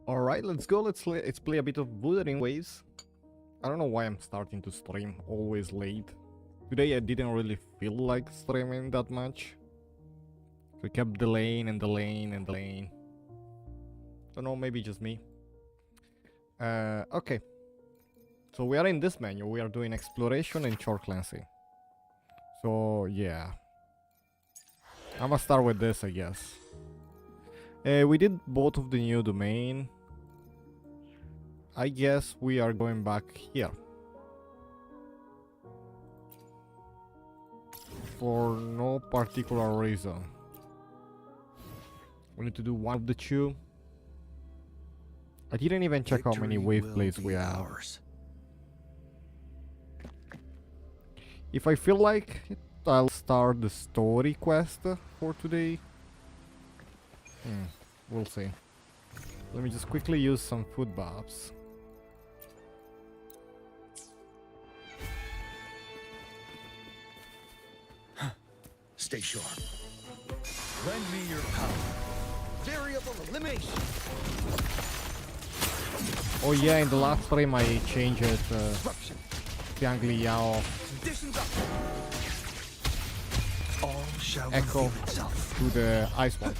Alright, let's go. Let's play a bit of Wuthering ways. I don't know why I'm starting to stream always late. Today I didn't really feel like streaming that much. So I kept delaying and delaying and delaying. Don't know, maybe just me. Okay. So we are in this menu. We are doing exploration and shore cleansing. So yeah. I'm gonna start with this, I guess. We did both of the new domain. I guess we are going back here. For no particular reason. We need to do one of the two. I didn't even check how many wave plays we have. If I feel like it, I'll start the story quest for today. We'll see. Let me just quickly use some food buffs. Stay sharp. Lend me your power. Variable elimination. Oh yeah, in the last stream I changed Tiang Liao Conditions up. All shall Echo reveal itself. to the ice one.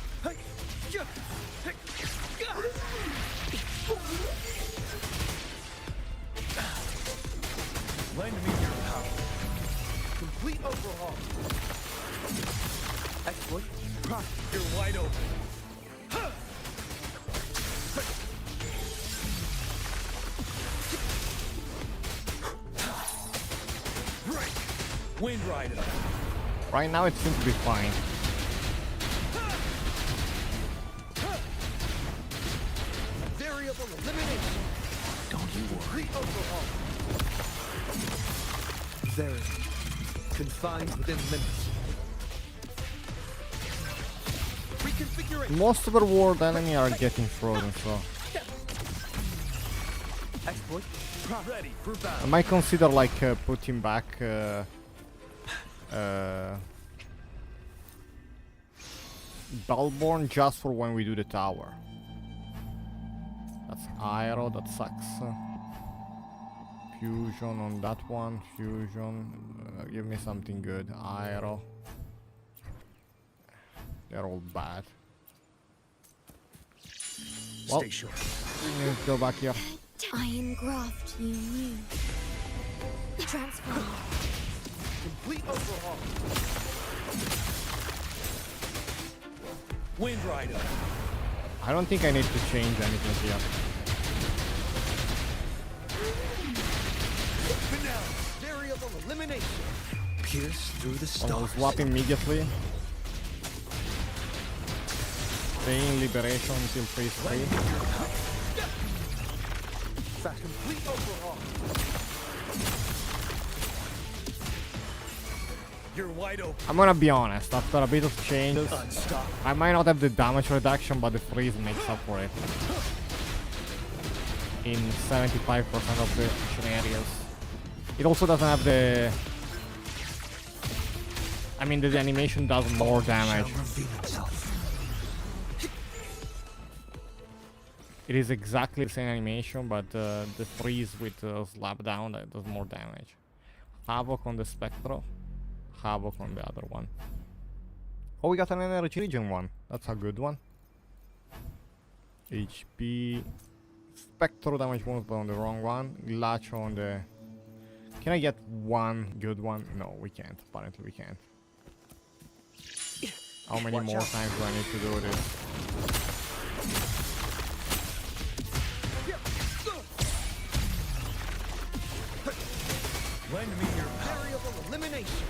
Lend me your power. Complete overhaul. Exploit. You're wide open. Right. Wind Rider. Right now it seems to be fine. Variable elimination. Don't you worry. Overhaul. Very confined within limits. Reconfiguration. Most of the world enemy are getting frozen, so Exploit. Ready for I battle. might consider like putting back Bellborn just for when we do the tower. That's Aero, that sucks. Fusion on that one, fusion. Give me something good. Aero. They're all bad. Well, Stay sharp. we need to go back here. Iron graft you knew. Transform. Complete overhaul. Wind Rider. I don't think I need to change anything here. Finale. Variable elimination. Pierce through the I will stars. swap immediately. Stay in liberation until phase 3. Fast. Complete overhaul. You're wide open. I'm gonna be honest, after a bit of changes, Unstoppable. I might not have the damage reduction, but the freeze makes up for it. In 75% of the scenarios. It also doesn't have the... I mean, the animation does more damage. Shall reveal itself. It is exactly the same animation, but the freeze with slap down that does more damage. Havoc on the Spectro, Havoc on the other one. Oh, we got an energy region one. That's a good one. HP. Spectro damage bonus, but on the wrong one. Glacho on the... Can I get one good one? No, we can't. Apparently we can't. How many Watch more out. times do I need to do this? Lend me your variable elimination.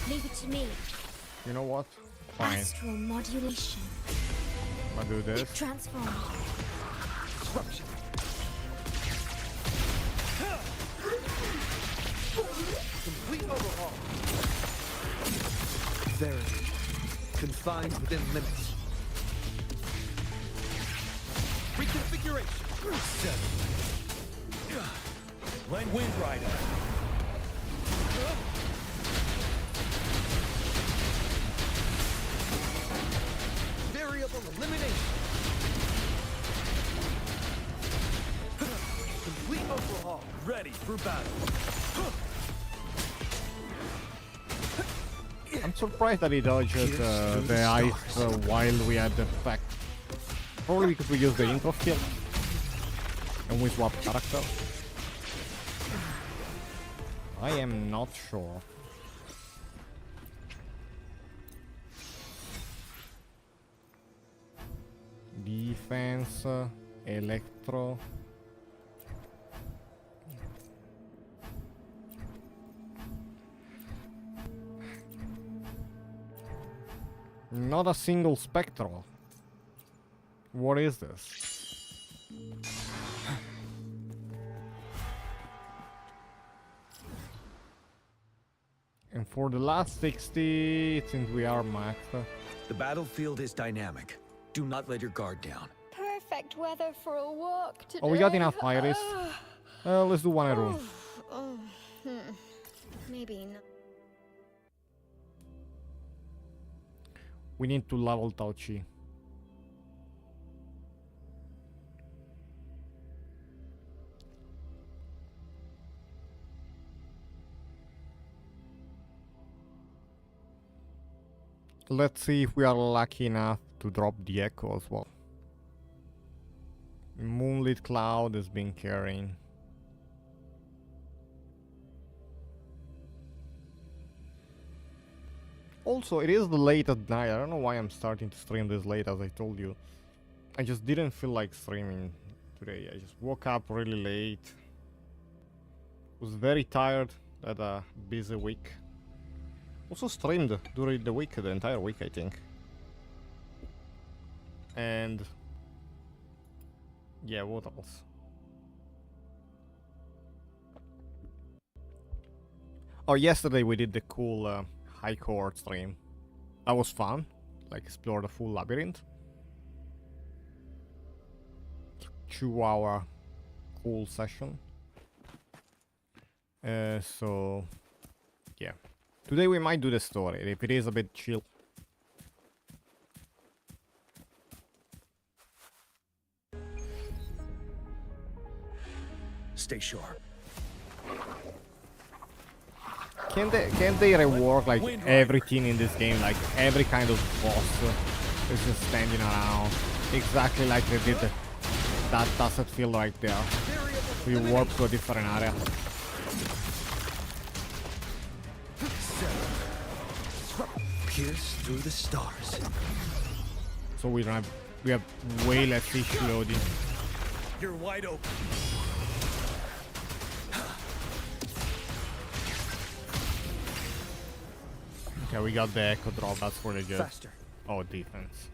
Leave it to me. You know what? Fine. Astral modulation. I'll do this. Transform. Disruption. Complete overhaul. Very confined within limits. Reconfiguration. Wind Rider. Variable elimination. ready for battle. I'm surprised that he dodged the ice while we had the effect. Probably because we used the intro skill. And we swapped character. I am not sure. Defense, electro. Not a single spectral. What is this? And for the last 60, since we are maxed. The battlefield is dynamic. Do not let your guard down. Perfect weather for a walk today. Oh, we got enough iris. Let's do one a room. Maybe not. We need to level Tao Chi. Let's see if we are lucky enough to drop the echo as well. Moonlit Cloud has been carrying. Also, it is late at night. I don't know why I'm starting to stream this late, as I told you. I just didn't feel like streaming today. I just woke up really late. Was very tired. Had a busy week. Also streamed during the week, the entire week, I think. And yeah, what else? Oh, yesterday we did the cool high court stream. That was fun. Like, explore the full labyrinth. 2-hour cool session. So yeah. Today we might do the story, if it is a bit chill. Stay sharp. Can they rework like everything in this game, like every kind of boss is just standing around exactly like they did that doesn't feel right there. So you warp to a different area. Pierce through the stars. So we have way less fish loading. You're wide open. Okay, we got the echo drop, that's really good. Faster. Oh, defense.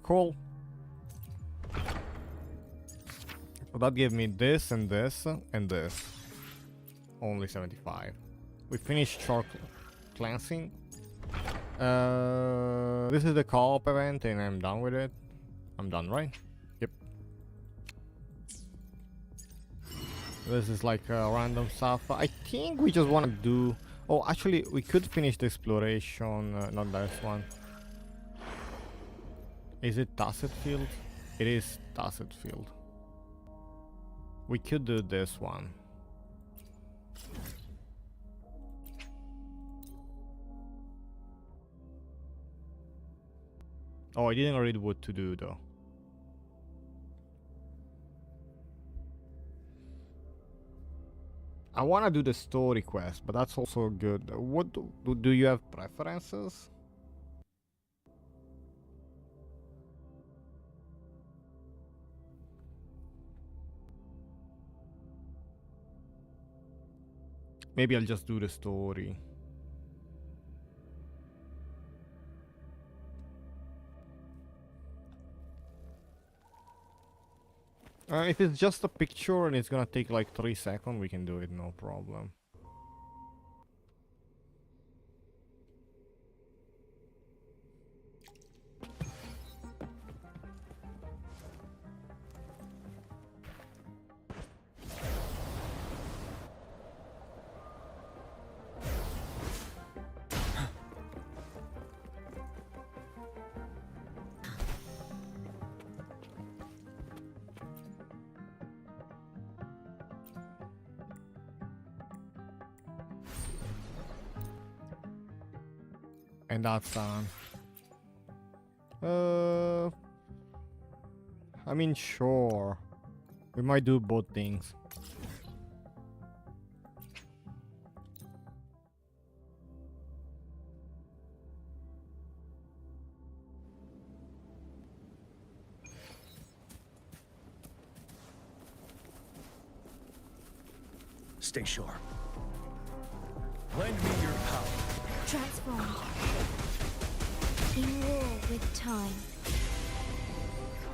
Cool. So that gave me this and this and this. Only 75. We finished short cleansing. This is the co-op event and I'm done with it. I'm done, right? Yep. This is like random stuff. I think we just want to do... Oh, actually, we could finish the exploration. Not this one. Is it Tacit Field? It is Tacit Field. We could do this one. Oh, I didn't read what to do though. I want to do the story quest, but that's also good. What do you have preferences? Maybe I'll just do the story. If it's just a picture and it's gonna take like 3 seconds, we can do it, no problem. And that's done. I mean, sure. We might do both things. Stay sharp. Lend me your power. Transformed. In war with time.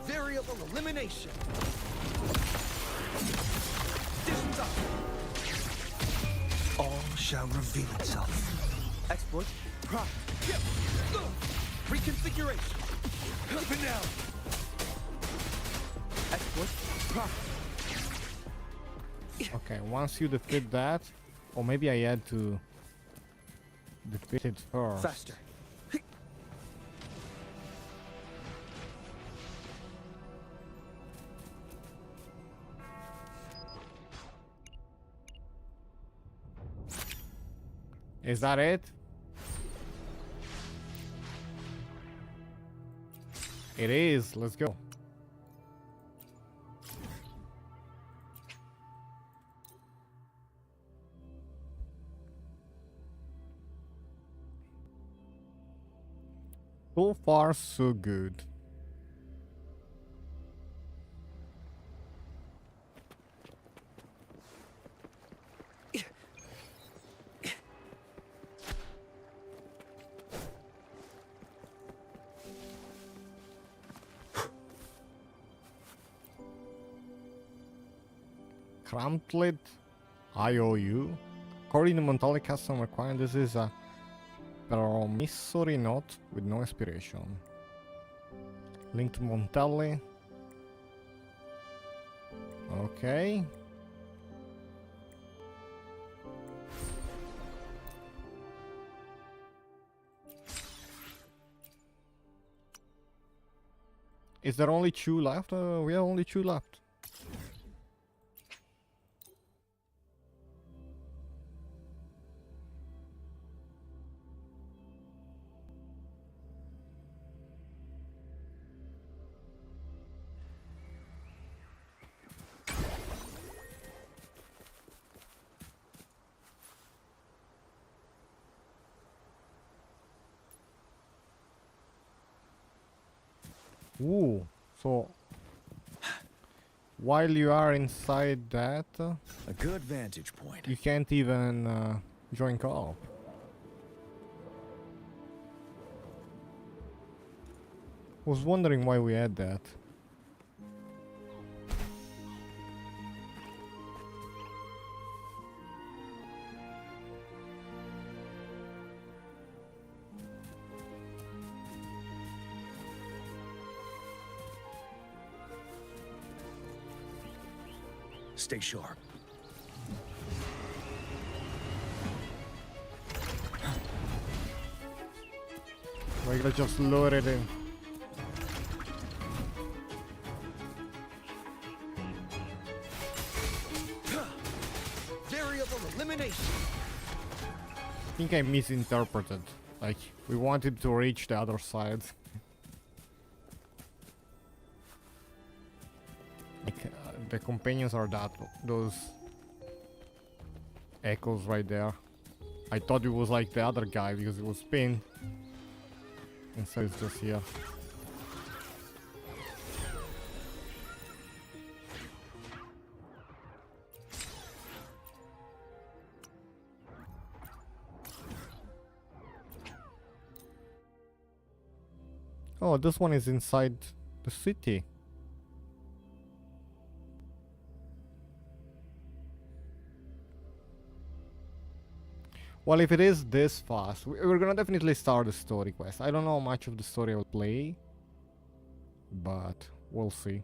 Variable elimination. Distance up. All shall reveal itself. Exploit. Prop. Yep. Reconfiguration. Keep it down. Exploit. Prop. Okay, once you defeat that, or maybe I had to defeat it first. Faster. Is that it? It is. Let's go. So far, so good. Cramplet IOU. According to Montali custom requirement, this is a promissory note with no expiration. Link to Montelli. Okay. Is there only two left? We have only two left. Ooh, so while you are inside that, A good vantage point. you can't even join co-op. Was wondering why we had that. Stay sharp. We're gonna just lure it in. Variable elimination. I think I misinterpreted. Like, we wanted to reach the other side. Like, the companions are those echoes right there. I thought it was like the other guy because it was pinned. Instead it's just here. Oh, this one is inside the city. Well, if it is this fast, we're gonna definitely start the story quest. I don't know how much of the story I'll play, but we'll see.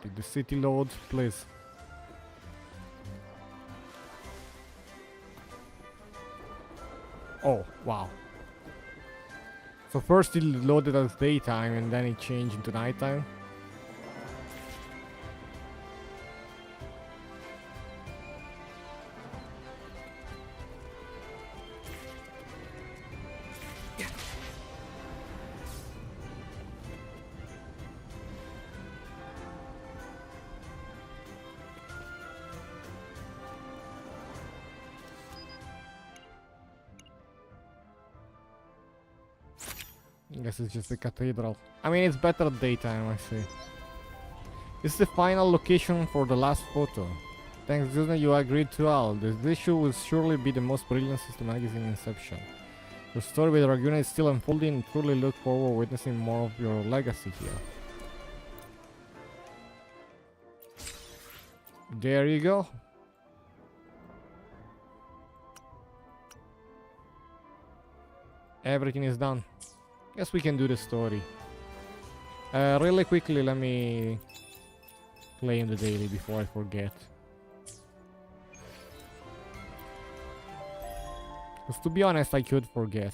Did the city load, please? Oh, wow. So first it loaded as daytime and then it changed into nighttime. I guess it's just the cathedral. I mean, it's better daytime, I see. This is the final location for the last photo. Thanks, Disney, you agreed to all. This issue will surely be the most brilliant systematic in Inception. Your story with Raguna is still unfolding and truly look forward to witnessing more of your legacy here. There you go. Everything is done. Guess we can do the story. Really quickly, let me claim the daily before I forget. Because to be honest, I could forget.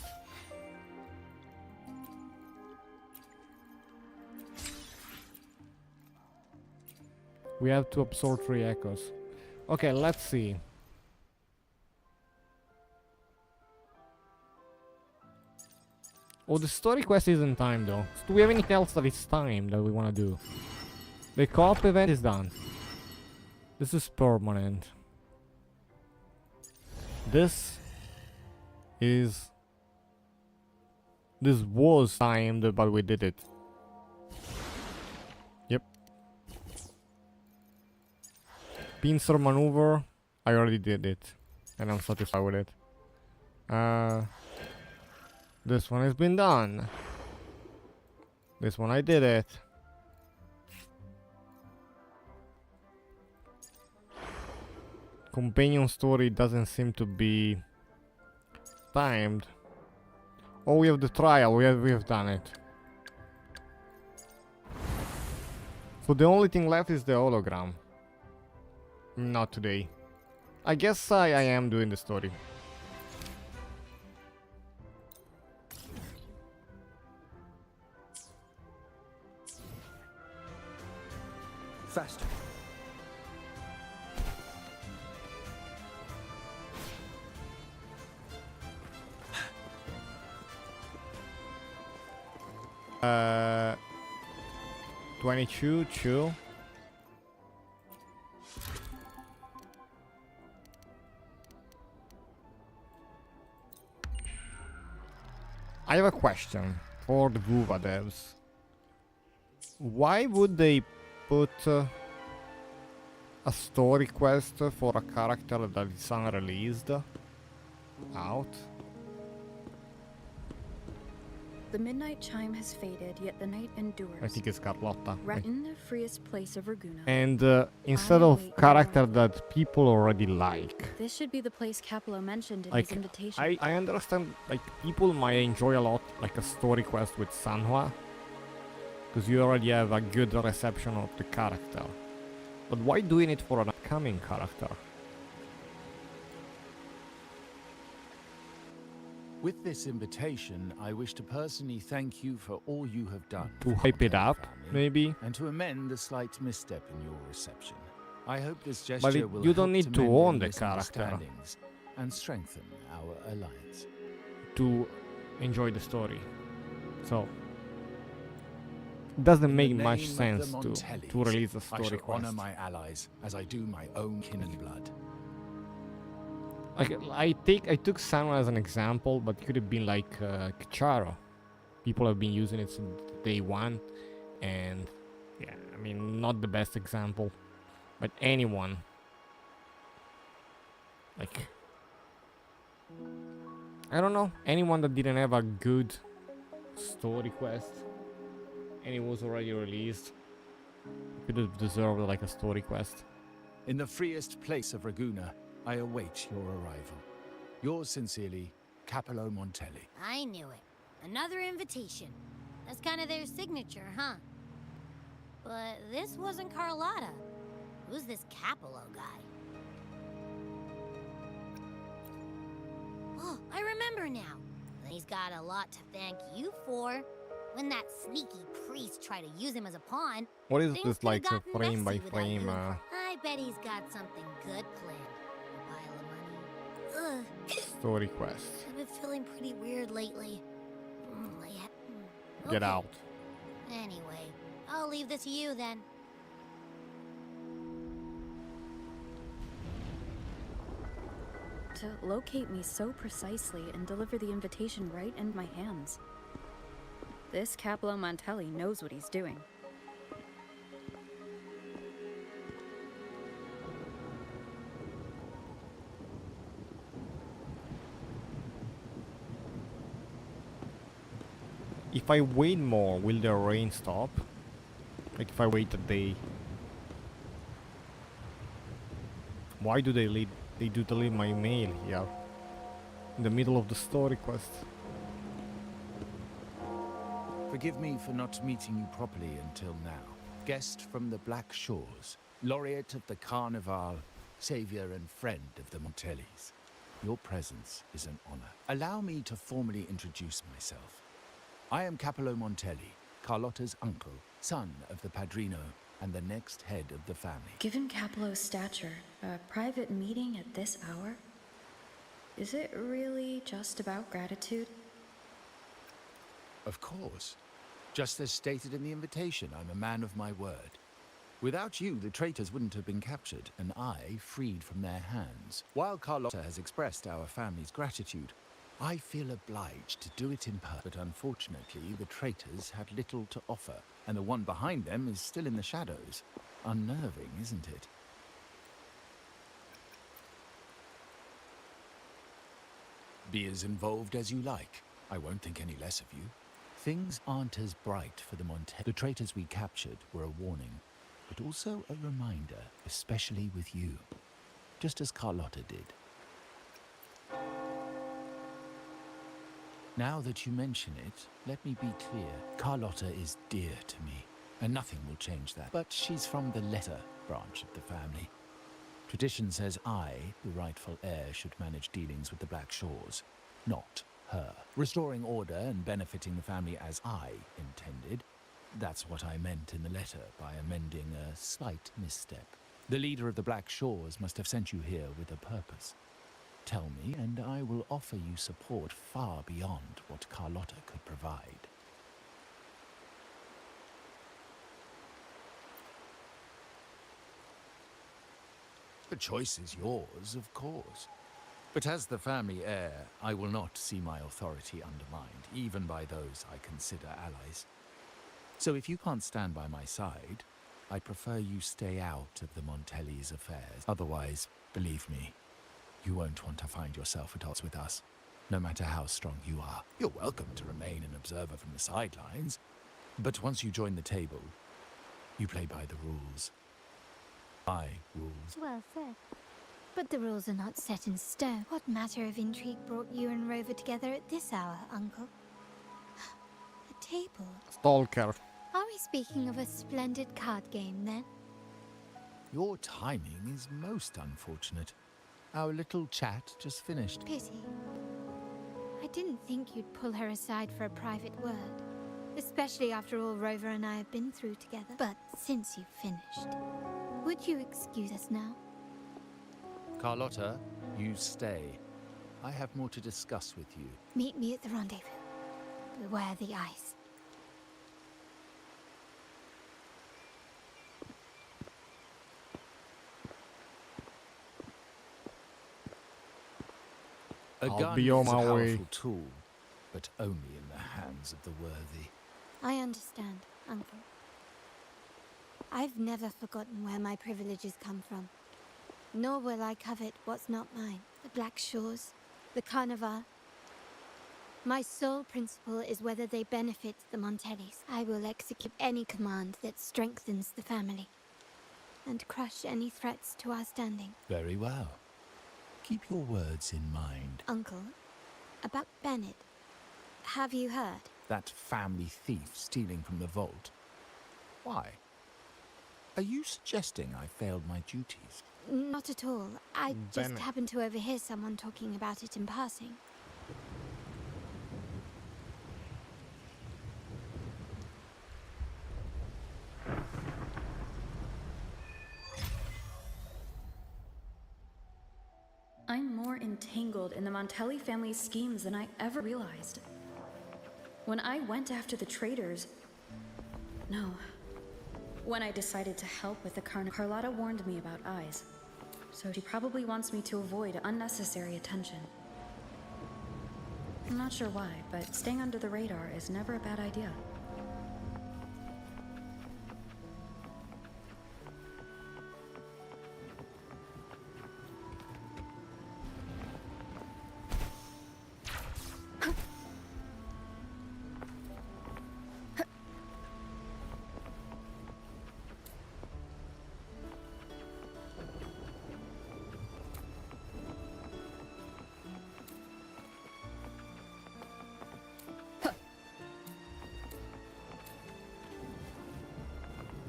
We have to absorb 3 echoes. Okay, let's see. Oh, the story quest isn't timed though. So do we have anything else that is timed that we want to do? The co-op event is done. This is permanent. This was timed, but we did it. Yep. Pincer maneuver, I already did it. And I'm satisfied with it. This one has been done. This one I did it. Companion story doesn't seem to be timed. Oh, we have the trial. We have done it. So the only thing left is the hologram. Not today. I guess I am doing the story. Faster. Uh, 22, chill. I have a question for the Vuva devs. Why would they put a story quest for a character that is unreleased out? The midnight chime has faded, yet the night endures. I think it's Carlotta. Right in the freest place of Raguna. And instead of character that people already like. This should be the place Capello mentioned in Like, his invitation. I understand, like, people might enjoy a lot, like, a story quest with Sanhua. Because you already have a good reception of the character. But why doing it for an upcoming character? With this invitation, I wish to personally thank you for all you have done. To hype it up, family, maybe? and to amend the slight misstep in your reception. I hope this gesture But will you don't help need to mend own any the character misunderstandings and strengthen our alliance. to enjoy the story. So, it doesn't In make the much name of sense the to Montellis, release a I story shall honor quest. my allies as I do my own kin and blood. Like, I took Sanhua as an example, but it could have been like Kicharo. People have been using it since day one, and yeah, I mean, not the best example, but anyone, like, I don't know, anyone that didn't have a good story quest and it was already released could have deserved like a story quest. In the freest place of Raguna, I await your arrival. Yours sincerely, Capello Montelli. I knew it. Another invitation. That's kind of their signature, huh? But this wasn't Carlotta. Who's this Capello guy? Oh, I remember now. He's got a lot to thank you for. When that sneaky priest tried to use him as a pawn, What is things this could've like a gotten frame by messy without frame? you. I bet he's got something good planned. A pile of money. Ugh. Story quest. I've been feeling pretty weird lately. Get Okay. out. Anyway, I'll leave this to you then. To locate me so precisely and deliver the invitation right in my hands. This Capello Montelli knows what he's doing. If I wait more, will the rain stop? Like if I wait a day. Why do they leave? They do delete my mail here. In the middle of the story quest. Forgive me for not meeting you properly until now. Guest from the Black Shores, laureate of the Carnival, savior and friend of the Montellis. Your presence is an honor. Allow me to formally introduce myself. I am Capello Montelli, Carlotta's uncle, son of the Padrino, and the next head of the family. Given Capello's stature, a private meeting at this hour? Is it really just about gratitude? Of course. Just as stated in the invitation, I'm a man of my word. Without you, the traitors wouldn't have been captured, and I freed from their hands. While Carlotta has expressed our family's gratitude, I feel obliged to do it in person. But unfortunately, the traitors had little to offer, and the one behind them is still in the shadows. Unnerving, isn't it? Be as involved as you like. I won't think any less of you. Things aren't as bright for the Montelli. The traitors we captured were a warning, but also a reminder, especially with you, just as Carlotta did. Now that you mention it, let me be clear. Carlotta is dear to me, and nothing will change that. But she's from the lesser branch of the family. Tradition says I, the rightful heir, should manage dealings with the Black Shores, not her. Restoring order and benefiting the family as I intended. That's what I meant in the letter by amending a slight misstep. The leader of the Black Shores must have sent you here with a purpose. Tell me, and I will offer you support far beyond what Carlotta could provide. The choice is yours, of course. But as the family heir, I will not see my authority undermined, even by those I consider allies. So if you can't stand by my side, I prefer you stay out of the Montelli's affairs. Otherwise, believe me, you won't want to find yourself at odds with us, no matter how strong you are. You're welcome to remain an observer from the sidelines, but once you join the table, you play by the rules. My rules. Well said. But the rules are not set in stone. What matter of intrigue brought you and Rover together at this hour, Uncle? A table? Stalker. Are we speaking of a splendid card game, then? Your timing is most unfortunate. Our little chat just finished. Pity. I didn't think you'd pull her aside for a private word. Especially after all Rover and I have been through together. But since you've finished, would you excuse us now? Carlotta, you stay. I have more to discuss with you. Meet me at the rendezvous. Beware the ice. A I'll gun be on is a my powerful way. tool, but only in the hands of the worthy. I understand, Uncle. I've never forgotten where my privileges come from. Nor will I covet what's not mine. The Black Shores, the Carnival. My sole principle is whether they benefit the Montellis. I will execute any command that strengthens the family, and crush any threats to our standing. Very well. Keep your words in mind. Uncle, about Bennett, have you heard? That family thief stealing from the vault. Why? Are you suggesting I failed my duties? Not at all. I just Bennett. happened to overhear someone talking about it in passing. I'm more entangled in the Montelli family's schemes than I ever realized. When I went after the traitors... No. When I decided to help with the Carlotta warned me about eyes. So she probably wants me to avoid unnecessary attention. I'm not sure why, but staying under the radar is never a bad idea.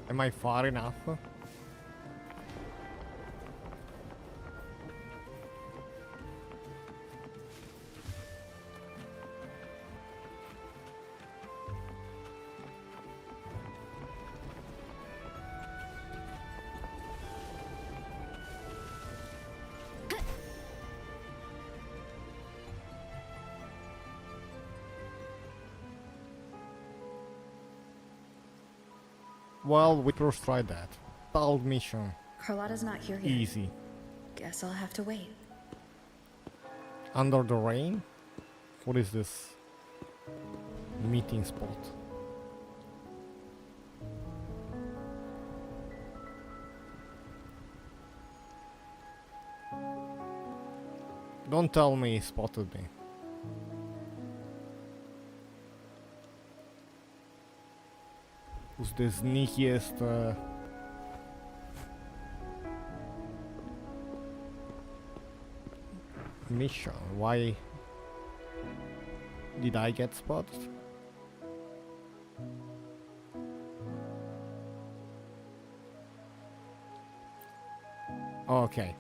Am I far enough? Well, we first tried that. Stalled mission. Carlotta's not here yet. Easy. Guess I'll have to wait. Under the rain? What is this? Meeting spot. Don't tell me he spotted me. Who's the sneakiest mission? Why did I get spotted? Okay.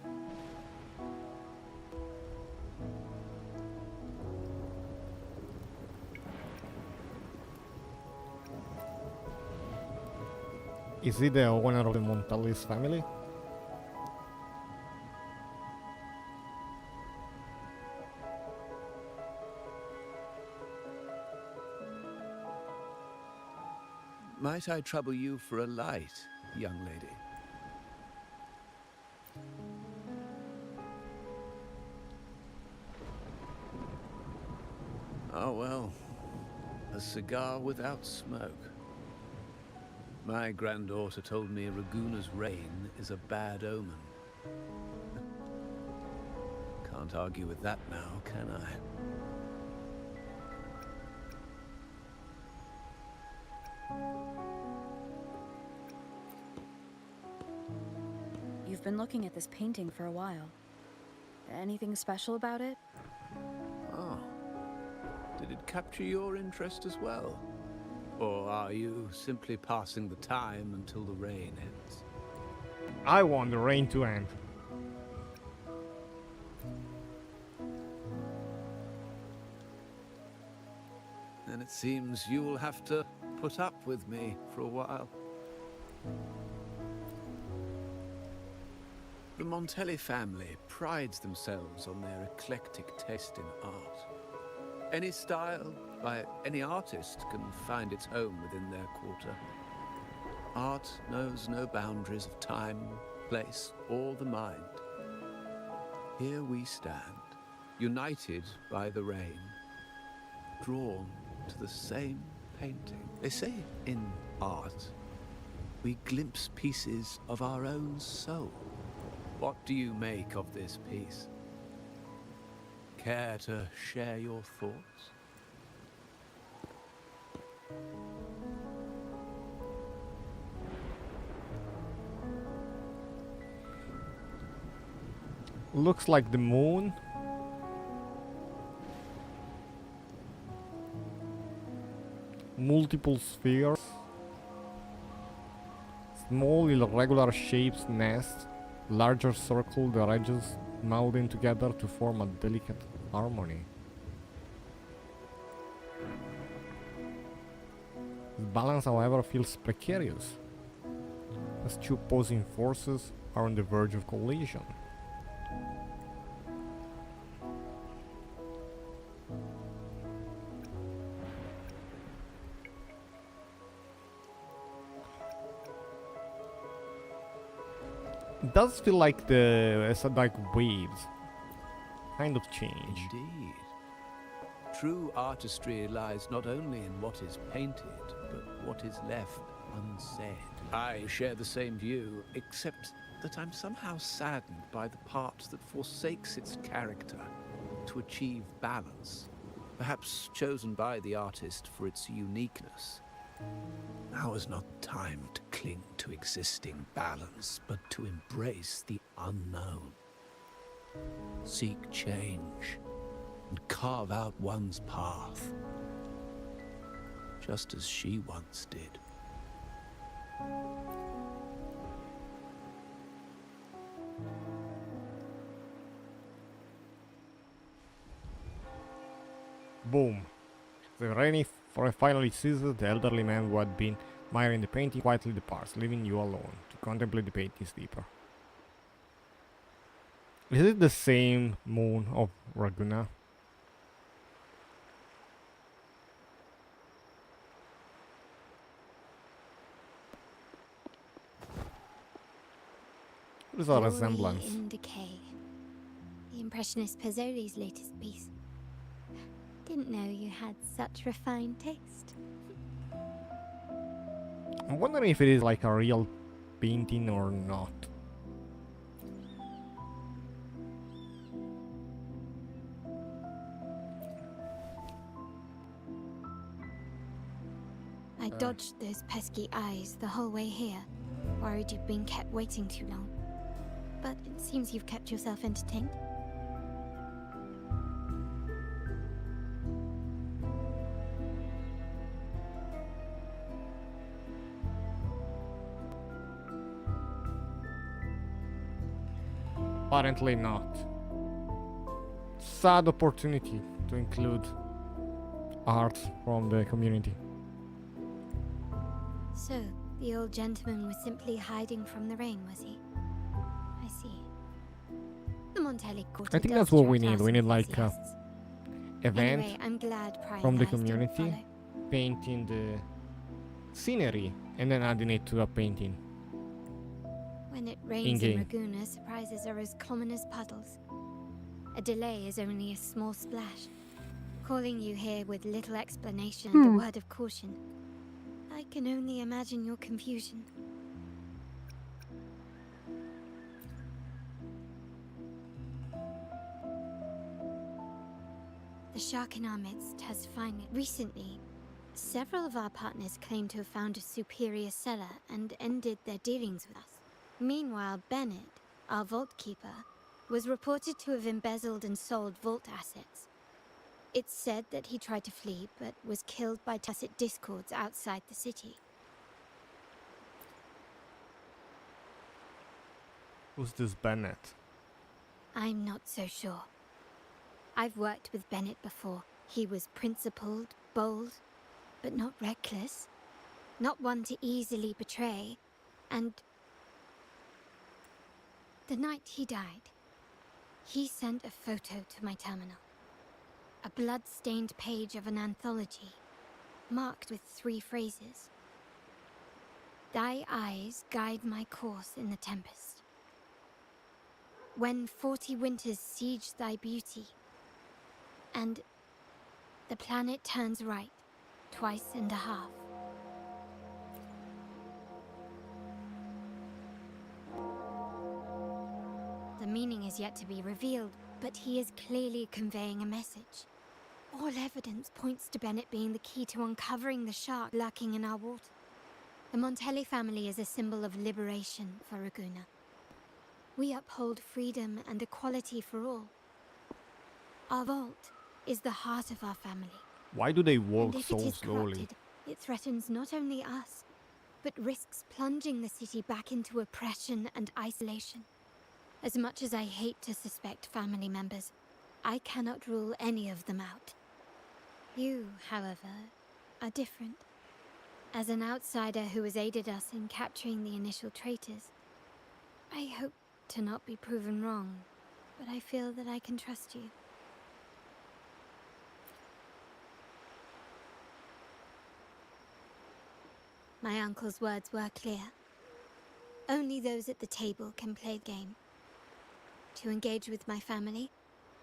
Is he the owner of the Montelli's family? Might I trouble you for a light, young lady? Oh well, a cigar without smoke. My granddaughter told me Raguna's rain is a bad omen. Can't argue with that now, can I? You've been looking at this painting for a while. Anything special about it? Oh. Did it capture your interest as well? Or are you simply passing the time until the rain ends? I want the rain to end. Then it seems you'll have to put up with me for a while. The Montelli family prides themselves on their eclectic taste in art. Any style by any artist can find its home within their quarter. Art knows no boundaries of time, place, or the mind. Here we stand, united by the rain, drawn to the same painting. They say in art, we glimpse pieces of our own soul. What do you make of this piece? Care to share your thoughts? Looks like the moon. Multiple spheres. Small irregular shapes nest. Larger circle, the edges melding together to form a delicate harmony. The balance, however, feels precarious, as two opposing forces are on the verge of collision. It does feel like it's like waves. Kind of change. Indeed. True artistry lies not only in what is painted, but what is left unsaid. I share the same view, except that I'm somehow saddened by the part that forsakes its character to achieve balance, perhaps chosen by the artist for its uniqueness. Now is not time to cling to existing balance, but to embrace the unknown. Seek change and carve out one's path, just as she once did. Boom. The rainy finally ceases. The elderly man who had been admiring the painting quietly departs, leaving you alone to contemplate the paintings deeper. Is it the same moon of Raguna? What is our Glory resemblance? in Decay. The Impressionist Pazzoli's latest piece. Didn't know you had such refined taste. I'm wondering if it is like a real painting or not. I dodged those pesky eyes the whole way here, worried you'd been kept waiting too long. But it seems you've kept yourself entertained. Apparently not. Sad opportunity to include art from the community. So, the old gentleman was simply hiding from the rain, was he? I see. The Montelli quarter I think does that's what we attract need. We need like a enthusiasts. event Anyway, I'm glad prying from the eyes didn't community, follow. painting the scenery and then adding it to a painting. When it rains In-game. in Raguna, surprises are as common as puddles. A delay is only a small splash. Calling you here with little explanation and a word of caution. I can only imagine your confusion. The shark in our midst has finally... Recently, several of our partners claim to have found a superior cellar and ended their dealings with us. Meanwhile, Bennett, our vault keeper, was reported to have embezzled and sold vault assets. It's said that he tried to flee, but was killed by tacit discords outside the city. Who's this Bennett? I'm not so sure. I've worked with Bennett before. He was principled, bold, but not reckless. Not one to easily betray. And the night he died, he sent a photo to my terminal. A blood-stained page of an anthology, marked with 3 phrases. Thy eyes guide my course in the tempest. When 40 winters siege thy beauty, and the planet turns right, twice and a half. The meaning is yet to be revealed, but he is clearly conveying a message. All evidence points to Bennett being the key to uncovering the shark lurking in our water. The Montelli family is a symbol of liberation for Raguna. We uphold freedom and equality for all. Our vault is the heart of our family. Why do they And walk if so it is slowly? corrupted, it threatens not only us, but risks plunging the city back into oppression and isolation. As much as I hate to suspect family members, I cannot rule any of them out. You, however, are different. As an outsider who has aided us in capturing the initial traitors, I hope to not be proven wrong, but I feel that I can trust you. My uncle's words were clear. Only those at the table can play the game. To engage with my family,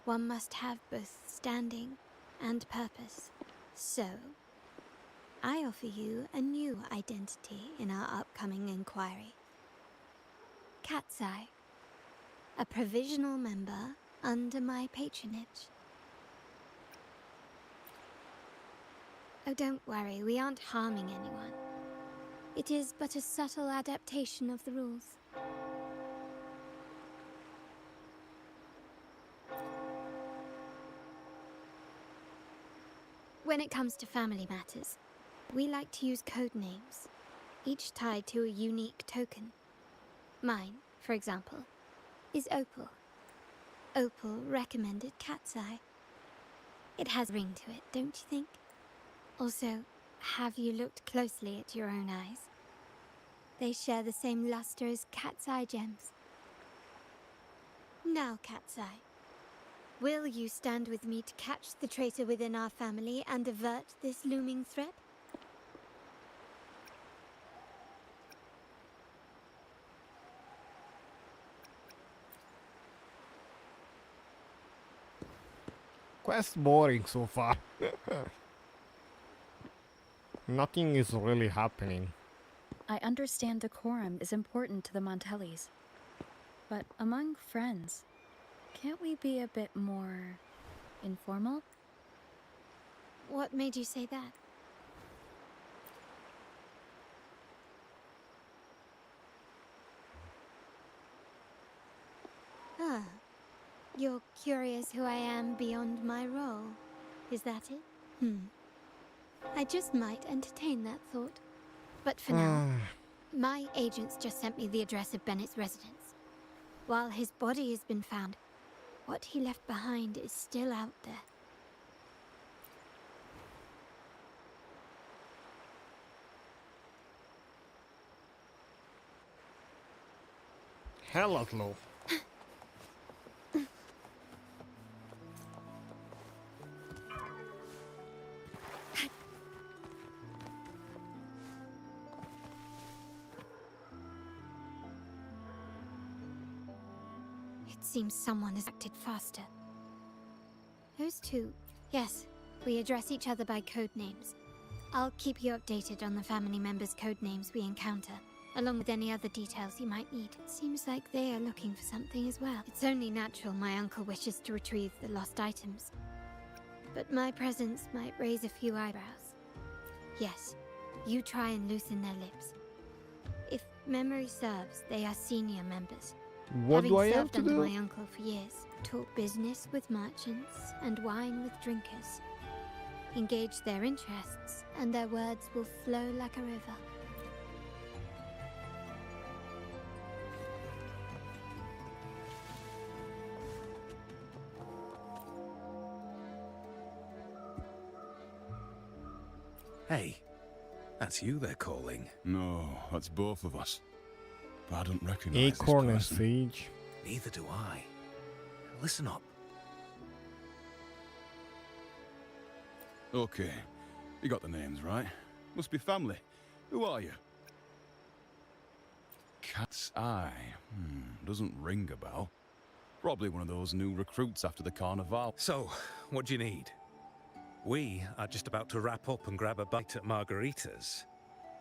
one must have both standing and purpose. So, I offer you a new identity in our upcoming inquiry. Cat's Eye, a provisional member under my patronage. Oh, don't worry, we aren't harming anyone. It is but a subtle adaptation of the rules. When it comes to family matters, we like to use code names, each tied to a unique token. Mine, for example, is Opal. Opal recommended Cat's Eye. It has a ring to it, don't you think? Also, have you looked closely at your own eyes? They share the same luster as Cat's Eye gems. Now, Cat's Eye, will you stand with me to catch the traitor within our family and avert this looming threat? Quest boring so far. Nothing is really happening. I understand decorum is important to the Montellis. But among friends, can't we be a bit more informal? What made you say that? Ah, you're curious who I am beyond my role. Is that it? I just might entertain that thought. But for now, my agents just sent me the address of Bennett's residence. While his body has been found, what he left behind is still out there. Hella low. It seems someone has acted faster. Those two. Yes, we address each other by code names. I'll keep you updated on the family members' code names we encounter, along with any other details you might need. It seems like they are looking for something as well. It's only natural my uncle wishes to retrieve the lost items. But my presence might raise a few eyebrows. Yes, you try and loosen their lips. If memory serves, they are senior members. What do I have Having served to under do? my uncle for years, talk business with merchants and wine with drinkers. Engage their interests, and their words will flow like a river. Hey, that's you they're calling. No, that's both of us. But I don't recognize Acorn and this person. Sage. Neither do I. Listen up. Okay, you got the names right. Must be family. Who are you? Cat's Eye. Doesn't ring a bell. Probably one of those new recruits after the Carnival. So, what do you need? We are just about to wrap up and grab a bite at Margarita's.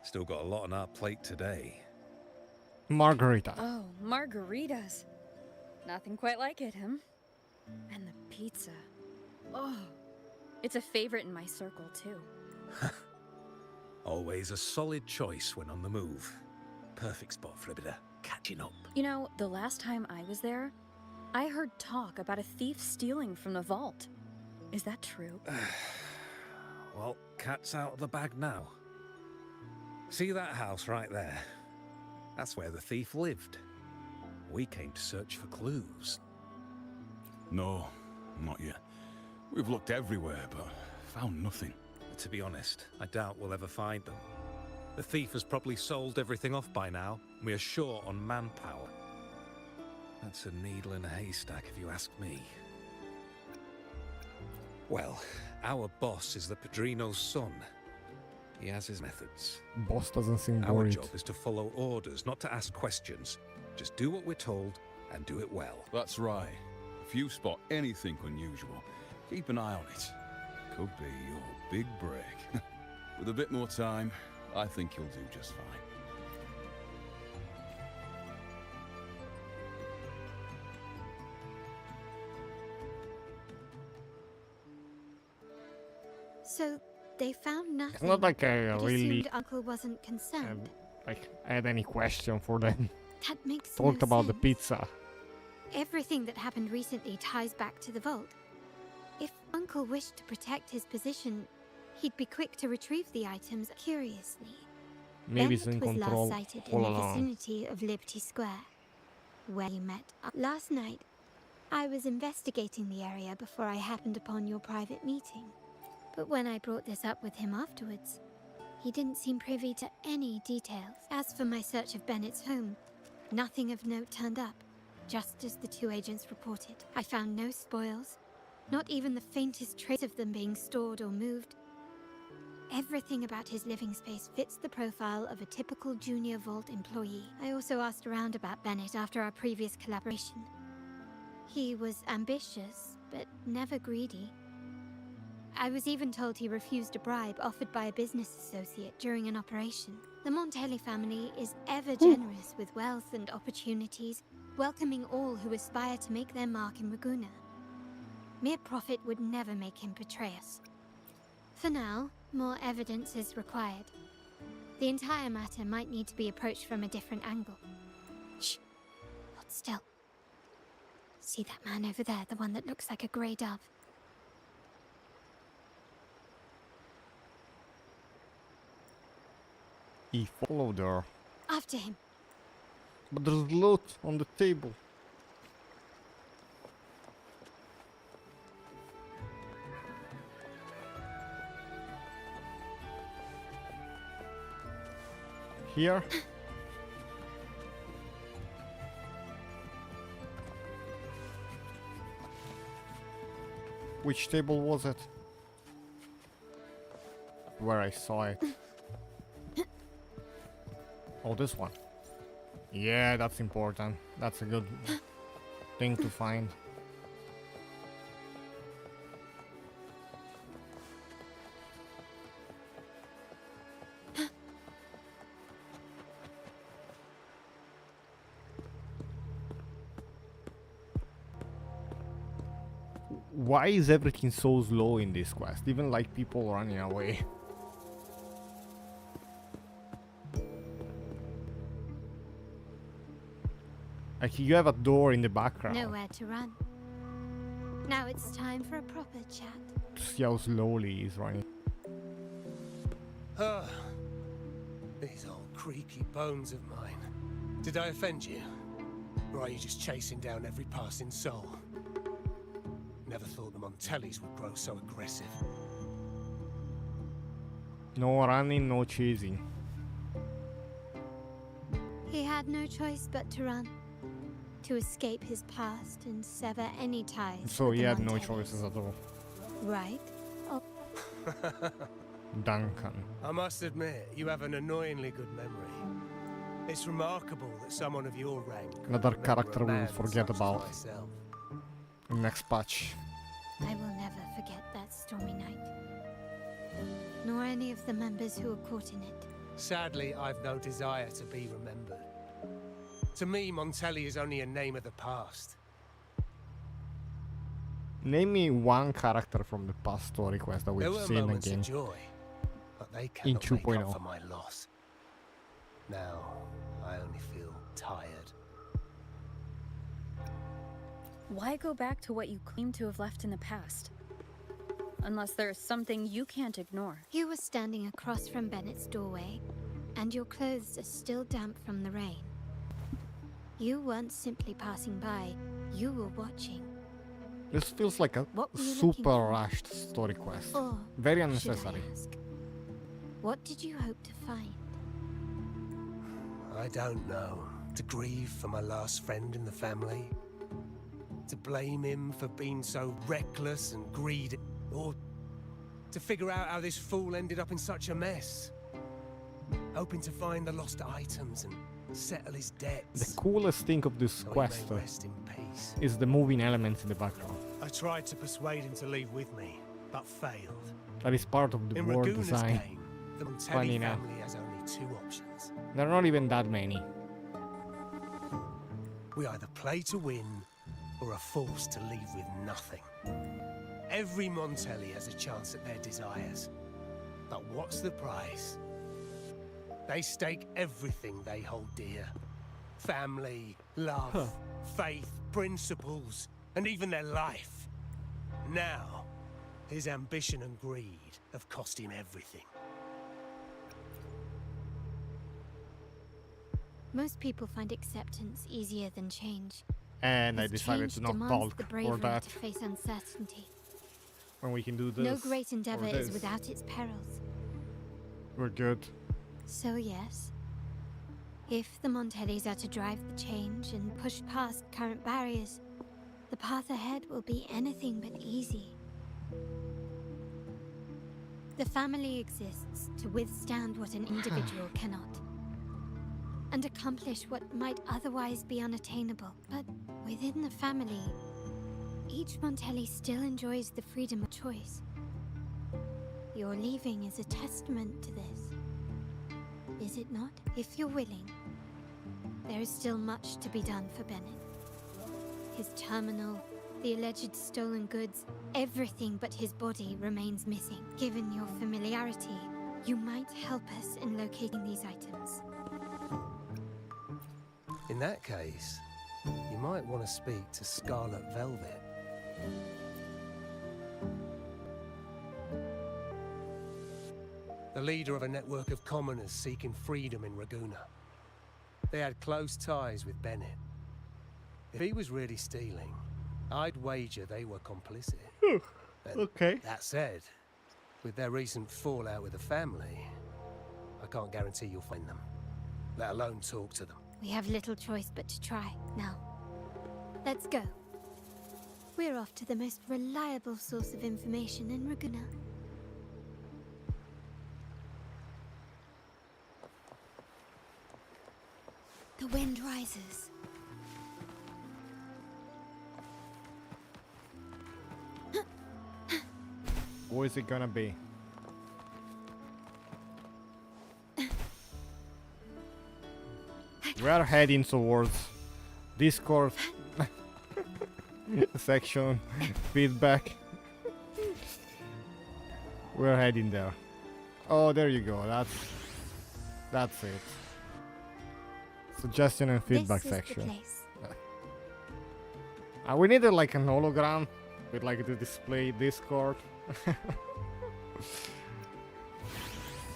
Still got a lot on our plate today. Margarita. Oh, margaritas. Nothing quite like it, huh? And the pizza. Oh, it's a favorite in my circle, too. Always a solid choice when on the move. Perfect spot for a bit of catching up. You know, the last time I was there, I heard talk about a thief stealing from the vault. Is that true? Well, cat's out of the bag now. See that house right there? That's where the thief lived. We came to search for clues. No, not yet. We've looked everywhere, but found nothing. To be honest, I doubt we'll ever find them. The thief has probably sold everything off by now. We are short on manpower. That's a needle in a haystack, if you ask me. Well, our boss is the Padrino's son. He has his methods. Boss doesn't seem Our worried. job is to follow orders, not to ask questions. Just do what we're told and do it well. That's right. If you spot anything unusual, keep an eye on it. Could be your big break. With a bit more time, I think you'll do just fine. So they found nothing. It's not like I but really assumed Uncle wasn't concerned. had any question for them. That makes Talked no about the sense. pizza. Everything that happened recently ties back to the vault. If Uncle wished to protect his position, he'd be quick to retrieve the items. Curiously, Maybe it's Bennett in was control last sighted all in the along. vicinity of Liberty Square, where you met. Last night, I was investigating the area before I happened upon your private meeting. But when I brought this up with him afterwards, he didn't seem privy to any details. As for my search of Bennett's home, nothing of note turned up, just as the two agents reported. I found no spoils, not even the faintest trace of them being stored or moved. Everything about his living space fits the profile of a typical Junior Vault employee. I also asked around about Bennett after our previous collaboration. He was ambitious, but never greedy. I was even told he refused a bribe offered by a business associate during an operation. The Montelli family is ever generous with wealth and opportunities, welcoming all who aspire to make their mark in Raguna. Mere profit would never make him betray us. For now, more evidence is required. The entire matter might need to be approached from a different angle. Shh! Hold still. See that man over there, the one that looks like a grey dove? He followed her. After him. But there's loot on the table. Here? Which table was it? Where I saw it. Oh, this one. Yeah, that's important. That's a good thing to find. Why is everything so slow in this quest? Even like people running away. Like you have a door in the background. Nowhere to run. Now it's time for a proper chat. See how slowly he's running. Ah, these old creaky bones of mine. Did I offend you? Or are you just chasing down every passing soul? Never thought the Montellis would grow so aggressive. No running, no chasing. He had no choice but to run. To escape his past and sever any ties. So with he the had no Montellis. choices at all. Right? Oh, Duncan. I must admit, you have an annoyingly good memory. It's remarkable that someone of your rank could Another remember character a we'll man forget such as about. myself. Next patch. I will never forget that stormy night. Nor any of the members who were caught in it. Sadly, I've no desire to be remembered. To me, Montelli is only a name of the past. Name me one character from the past story quest that There we've were seen moments again. of joy, but they In cannot make 2.0. up for my loss. Now, I only feel tired. Why go back to what you claim to have left in the past? Unless there's something you can't ignore. You were standing across from Bennett's doorway, and your clothes are still damp from the rain. You weren't simply passing by, you were watching. This feels like a What were you looking super for? rushed story quest. Or, Very should I unnecessary. ask, what did you hope to find? I don't know. To grieve for my last friend in the family? To blame him for being so reckless and greedy? Or to figure out how this fool ended up in such a mess. Hoping to find the lost items and settle his debts. The coolest thing of this so he quest may rest in peace. is the moving elements in the background. I tried to persuade him to leave with me, but failed. That is part of the In world Raguna's design. game, the Funny Montelli now. family has only two options. There are not even that many. We either play to win, or are forced to leave with nothing. Every Montelli has a chance at their desires. But what's the price? They stake everything they hold dear. Family, love, faith, principles, and even their life. Now, his ambition and greed have cost him everything. Most people find acceptance easier than change. And I As decided change to not demands bulk the for bravery that. to face uncertainty. When we can do this. No great endeavor or is this, without its perils. we're good. So yes, if the Montellis are to drive the change and push past current barriers, the path ahead will be anything but easy. The family exists to withstand what an individual cannot, and accomplish what might otherwise be unattainable. But within the family, each Montelli still enjoys the freedom of choice. Your leaving is a testament to this. Is it not? If you're willing, there is still much to be done for Bennett. His terminal, the alleged stolen goods, everything but his body remains missing. Given your familiarity, you might help us in locating these items. In that case, you might want to speak to Scarlet Velvet. The leader of a network of commoners seeking freedom in Raguna. They had close ties with Bennett. If he was really stealing, I'd wager they were complicit. And Okay. that said, with their recent fallout with the family, I can't guarantee you'll find them, let alone talk to them. We have little choice but to try. Now, let's go. We're off to the most reliable source of information in Raguna. The wind rises. What is it gonna be? We are heading towards Discord section feedback. We're heading there. Oh, there you go. That's it. Suggestion and feedback This is section. the place. We needed like an hologram with like the display Discord.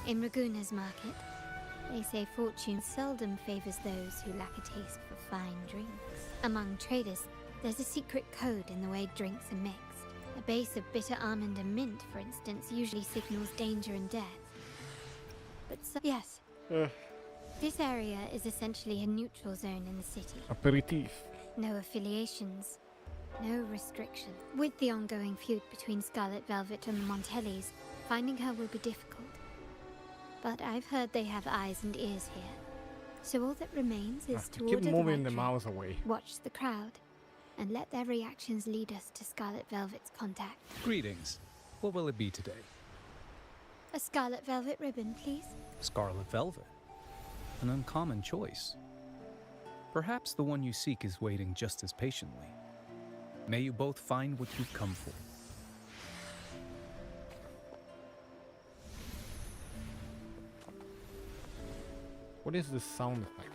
In Raguna's market, they say fortune seldom favors those who lack a taste for fine drinks. Among traders, there's a secret code in the way drinks are mixed. A base of bitter almond and mint, for instance, usually signals danger and death. But yes, this area is essentially a neutral zone in the city. Aperitif. No affiliations, no restriction. With the ongoing feud between Scarlet Velvet and the Montellis, finding her will be difficult. But I've heard they have eyes and ears here. So all that remains is to Keep order moving the the right mouse drink, away. watch the crowd, and let their reactions lead us to Scarlet Velvet's contact. Greetings. What will it be today? A Scarlet Velvet ribbon, please. Scarlet Velvet. An uncommon choice. Perhaps the one you seek is waiting just as patiently. May you both find what you've come for. What is this sound effect?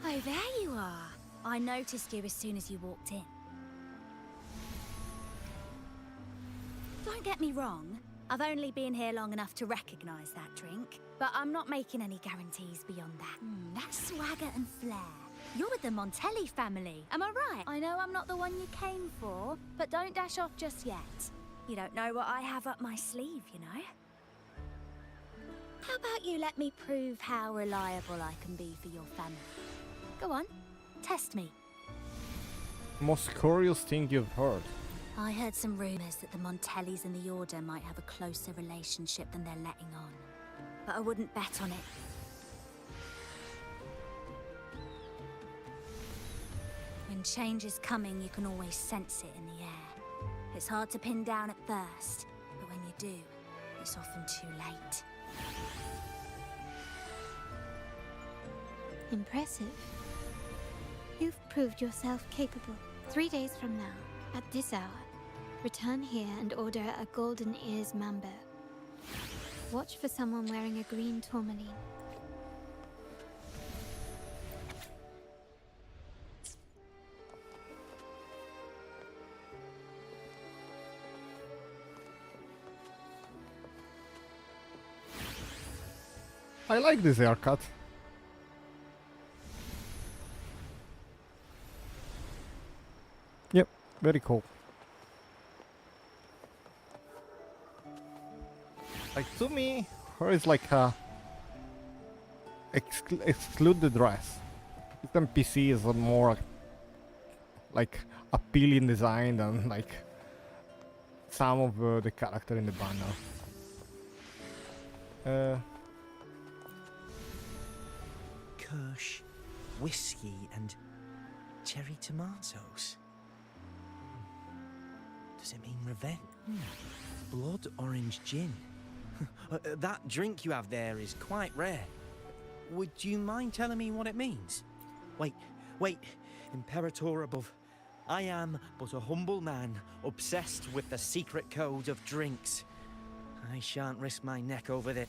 Oh, there you are. I noticed you as soon as you walked in. Don't get me wrong. I've only been here long enough to recognize that drink, but I'm not making any guarantees beyond that. That swagger and flair. You're with the Montelli family, am I right? I know I'm not the one you came for, but don't dash off just yet. You don't know what I have up my sleeve, you know? How about you let me prove how reliable I can be for your family? Go on, test me. Most curious thing you've heard? I heard some rumors that the Montellis and the Order might have a closer relationship than they're letting on. But I wouldn't bet on it. When change is coming, you can always sense it in the air. It's hard to pin down at first, but when you do, it's often too late. Impressive. You've proved yourself capable. 3 days from now, at this hour, return here and order a golden ears mambo. Watch for someone wearing a green tourmaline. I like this haircut. Yep, very cool. Like, to me, her is like a exclude the dress. This NPC is a more like appealing design than like some of the character in the banner. Kirsch, whiskey, and cherry tomatoes. Does it mean revenge? Blood orange gin. That drink you have there is quite rare. Would you mind telling me what it means? Wait, Imperator above. I am but a humble man, obsessed with the secret code of drinks. I shan't risk my neck over this.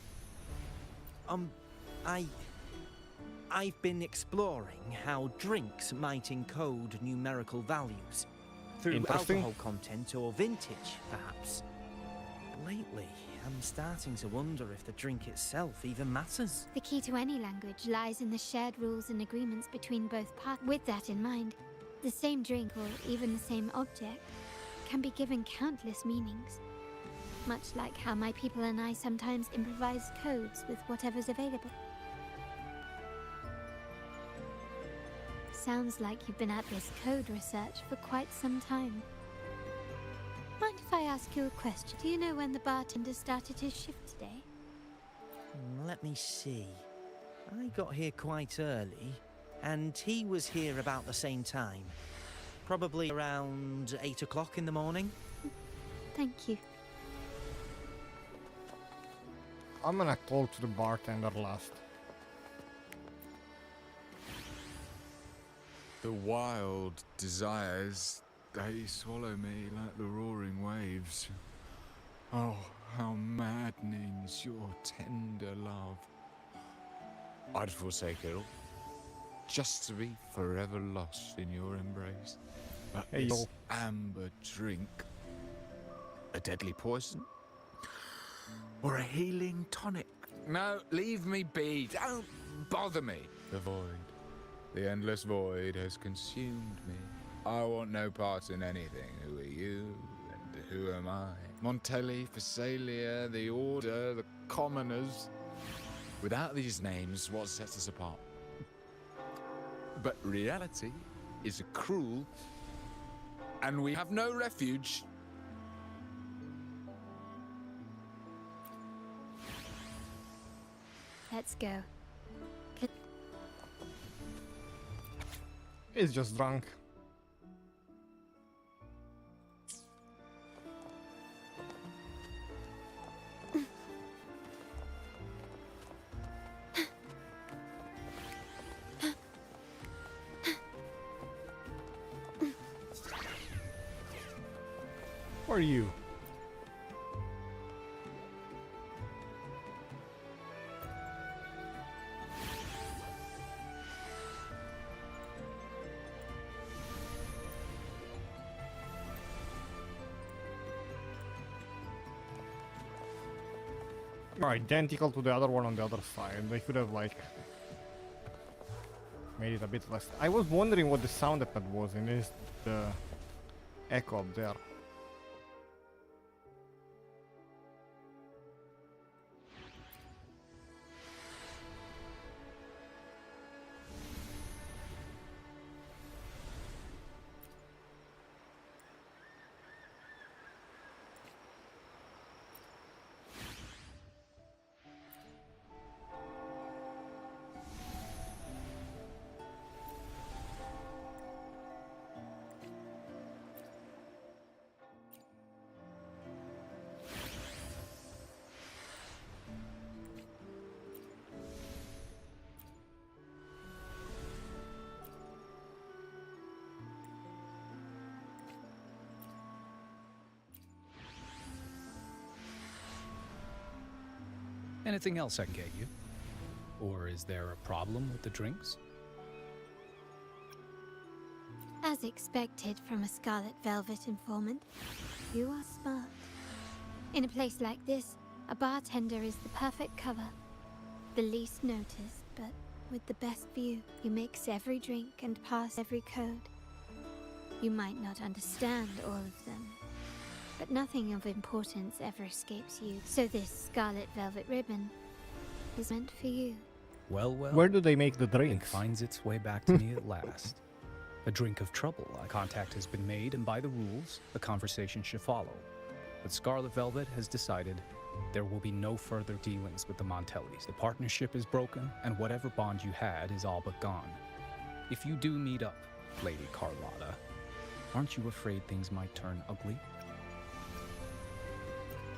I've been exploring how drinks might encode numerical values. Through alcohol content or vintage, perhaps. Lately, I'm starting to wonder if the drink itself even matters. The key to any language lies in the shared rules and agreements between both parties. With that in mind, the same drink or even the same object can be given countless meanings. Much like how my people and I sometimes improvise codes with whatever's available. Sounds like you've been at this code research for quite some time. Mind if I ask you a question? Do you know when the bartender started his shift today? Let me see. I got here quite early, and he was here about the same time. Probably around 8 o'clock in the morning. Thank you. I'm gonna talk to the bartender last. The wild desires, they swallow me like the roaring waves. Oh, how maddening's your tender love. I'd forsake it all, just to be forever lost in your embrace. But Hey, this yo. amber drink, a deadly poison? Or a healing tonic? No, leave me be, don't bother me. The void. The endless void has consumed me. I want no part in anything. Who are you, and who am I? Montelli, Phasalia, the Order, the Commoners. Without these names, what sets us apart? But reality is cruel, and we have no refuge. Let's go. He's just drunk. Who are you? Are identical to the other one on the other side. They could have like made it a bit less. I was wondering what the sound effect was, and it's the echo up there. Anything else I can get you? Or is there a problem with the drinks? As expected from a Scarlet Velvet informant, you are smart. In a place like this, a bartender is the perfect cover. The least noticed, but with the best view. You mix every drink and pass every code. You might not understand all of them, but nothing of importance ever escapes you. So this Scarlet Velvet ribbon is meant for you. Well, well. Where do they make the It drinks? finds its way back to me at last. A drink of trouble. A contact has been made, and by the rules, a conversation should follow. But Scarlet Velvet has decided there will be no further dealings with the Montellis. The partnership is broken, and whatever bond you had is all but gone. If you do meet up, Lady Carlotta, aren't you afraid things might turn ugly?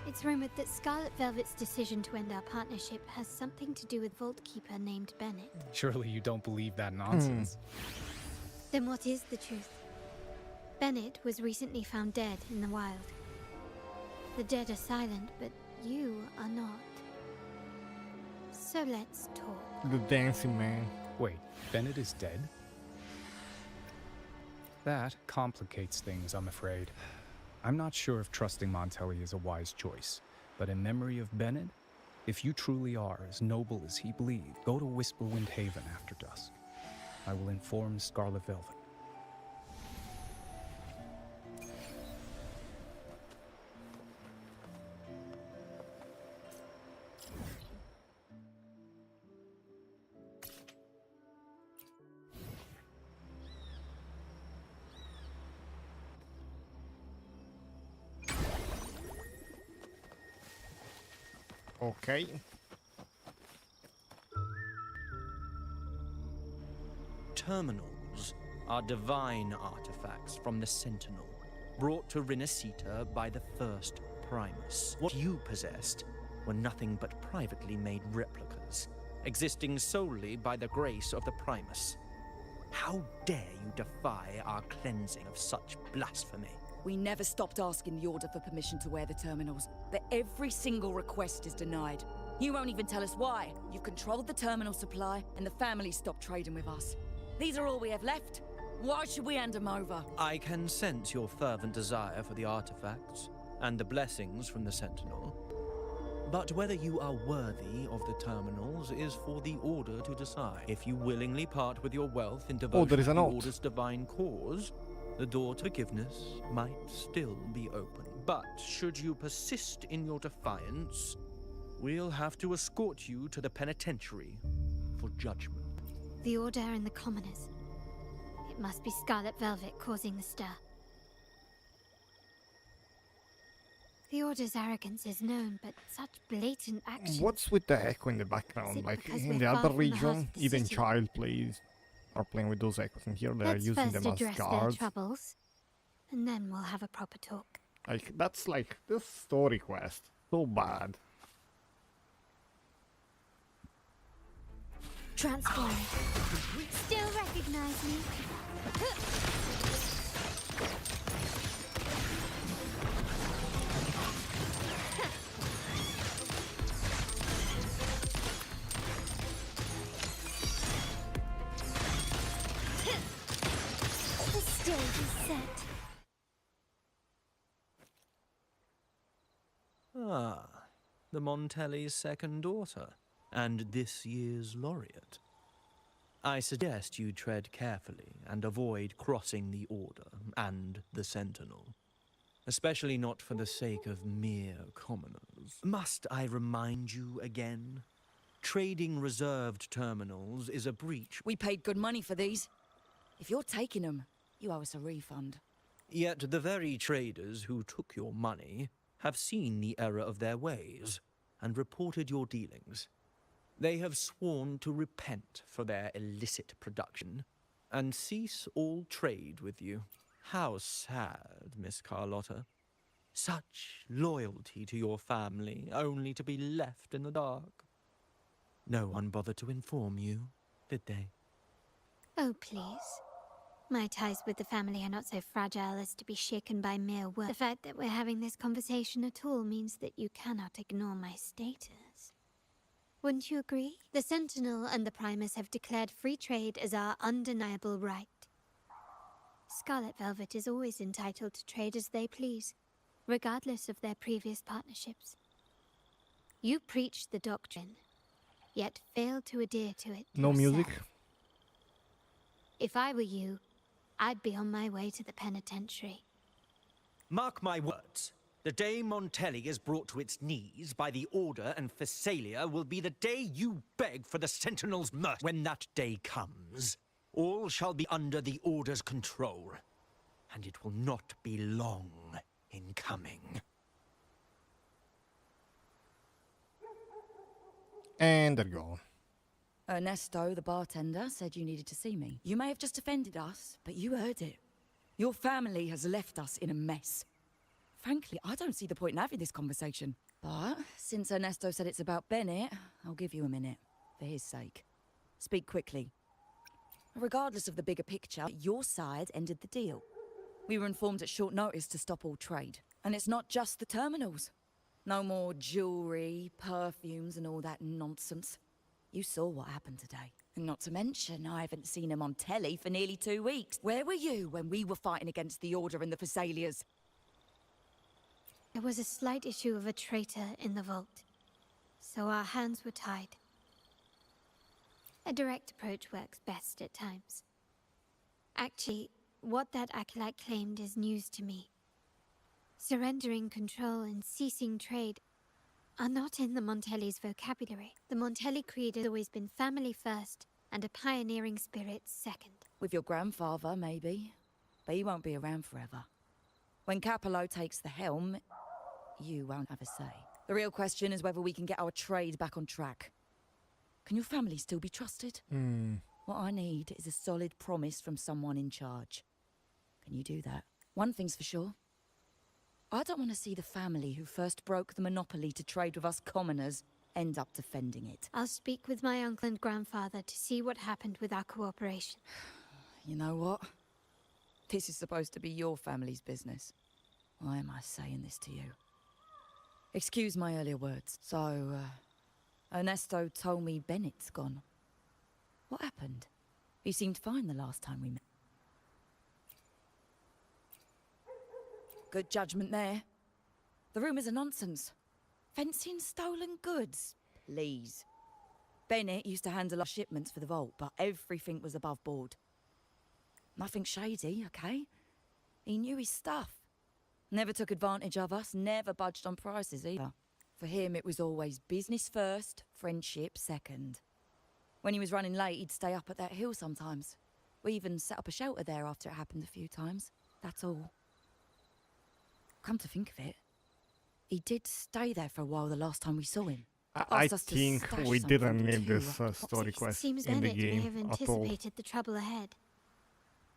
It's rumored that Scarlet Velvet's decision to end our partnership has something to do with Vault Keeper named Bennett. Surely you don't believe that nonsense. Then what is the truth? Bennett was recently found dead in the wild. The dead are silent, but you are not. So let's talk. The dancing man. Wait, Bennett is dead? That complicates things, I'm afraid. I'm not sure if trusting Montelli is a wise choice, but in memory of Bennett, if you truly are as noble as he believed, go to Whisperwind Haven after dusk. I will inform Scarlet Velvet. Okay. Terminals are divine artifacts from the Sentinel, brought to Rinascita by the first Primus. What you possessed were nothing but privately made replicas, existing solely by the grace of the Primus. How dare you defy our cleansing of such blasphemy? We never stopped asking the Order for permission to wear the terminals, but every single request is denied. You won't even tell us why. You've controlled the terminal supply, and the family stopped trading with us. These are all we have left. Why should we hand them over? I can sense your fervent desire for the artifacts and the blessings from the Sentinel. But whether you are worthy of the terminals is for the Order to decide. If you willingly part with your wealth in devotion there is to a the note. Order's divine cause, the door to forgiveness might still be open. But should you persist in your defiance, we'll have to escort you to the penitentiary for judgment. The Order and the Commoners. It must be Scarlet Velvet causing the stir. The Order's arrogance is known, but such blatant action. What's with the echo in the background? it Like because in we're the far other from the heart region, of the even city? child plays are playing with those echoes, and here they're Let's using first them as address their guards. troubles, and then we'll have a proper talk. Like that's like this story quest. So bad. Transform. Still recognize me? The stage is set. Ah, the Montelli's second daughter, and this year's laureate. I suggest you tread carefully and avoid crossing the Order and the Sentinel, especially not for the sake of mere commoners. Must I remind you again? Trading reserved terminals is a breach. We paid good money for these. If you're taking them, you owe us a refund. Yet the very traders who took your money have seen the error of their ways and reported your dealings. They have sworn to repent for their illicit production and cease all trade with you. How sad, Miss Carlotta. Such loyalty to your family, only to be left in the dark. No one bothered to inform you, did they? Oh, please. My ties with the family are not so fragile as to be shaken by mere words. The fact that we're having this conversation at all means that you cannot ignore my status. Wouldn't you agree? The Sentinel and the Primus have declared free trade as our undeniable right. Scarlet Velvet is always entitled to trade as they please, regardless of their previous partnerships. You preach the doctrine, yet fail to adhere to it. No music. yourself. If I were you, I'd be on my way to the penitentiary. Mark my words. The day Montelli is brought to its knees by the Order and Phasalia will be the day you beg for the Sentinel's mercy. When that day comes, all shall be under the Order's control, and it will not be long in coming. And there you go. Ernesto, the bartender, said you needed to see me. You may have just offended us, but you heard it. Your family has left us in a mess. Frankly, I don't see the point in having this conversation. But since Ernesto said it's about Bennett, I'll give you a minute, for his sake. Speak quickly. Regardless of the bigger picture, your side ended the deal. We were informed at short notice to stop all trade. And it's not just the terminals. No more jewelry, perfumes, and all that nonsense. You saw what happened today. And not to mention, I haven't seen him on telly for nearly 2 weeks. Where were you when we were fighting against the Order and the Phasalias? There was a slight issue of a traitor in the vault, so our hands were tied. A direct approach works best at times. Actually, what that acolyte claimed is news to me. Surrendering control and ceasing trade are not in the Montelli's vocabulary. The Montelli creed has always been family first and a pioneering spirit second. With your grandfather, maybe. But he won't be around forever. When Capello takes the helm, you won't have a say. The real question is whether we can get our trade back on track. Can your family still be trusted? What I need is a solid promise from someone in charge. Can you do that? One thing's for sure. I don't want to see the family who first broke the monopoly to trade with us commoners end up defending it. I'll speak with my uncle and grandfather to see what happened with our cooperation. You know what? This is supposed to be your family's business. Why am I saying this to you? Excuse my earlier words. So, Ernesto told me Bennett's gone. What happened? He seemed fine the last time we met. Good judgment there. The rumours are nonsense. Fencing stolen goods. Please. Bennett used to handle our shipments for the vault, but everything was above board. Nothing shady, okay? He knew his stuff. Never took advantage of us, never budged on prices either. For him, it was always business first, friendship second. When he was running late, he'd stay up at that hill sometimes. We even set up a shelter there after it happened a few times. That's all. Come to think of it, he did stay there for a while the last time we saw him. I think we didn't need this story quest Seems in the Bennett may have game at all. anticipated the trouble ahead.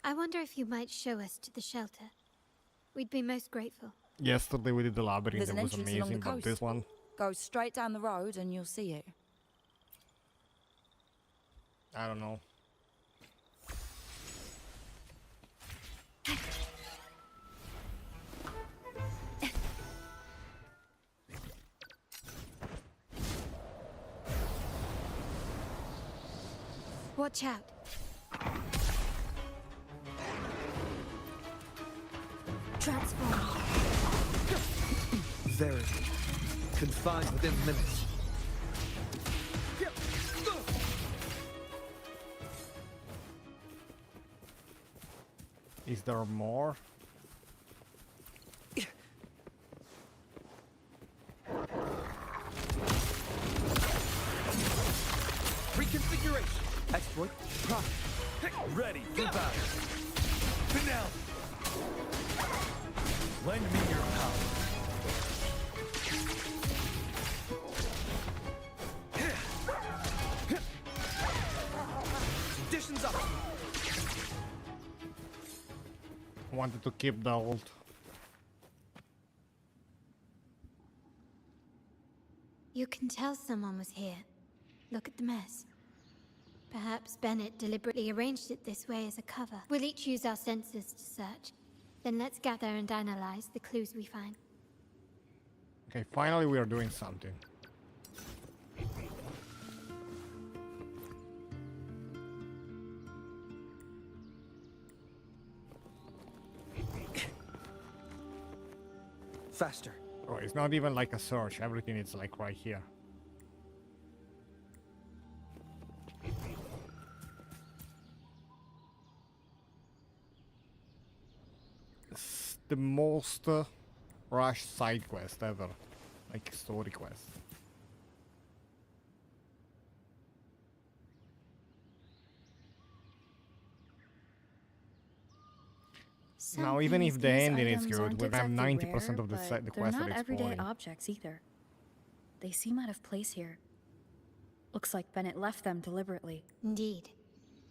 I wonder if you might show us to the shelter. We'd be most grateful. Yesterday we did the labyrinth, There's it an was entrance along amazing, the but coast. this one... Go straight down the road and you'll see it. I don't know. Watch out. Transform. Very. Confined within minutes. Is there more? Reconfiguration. Exploit. Prime. Ready for battle. Now. Lend me your power. Conditions up. Wanted to keep the old. You can tell someone was here. Look at the mess. Perhaps Bennett deliberately arranged it this way as a cover. We'll each use our senses to search. Then let's gather and analyze the clues we find. Okay, finally we are doing something. Faster. Oh, it's not even like a search. Everything is like right here. It's the most rushed side quest ever. Like story quest. Now, even if the ending is good, we have 90% of the quest they're not exploring. everyday objects either. They seem out of place here. Looks like Bennett left them deliberately. Indeed.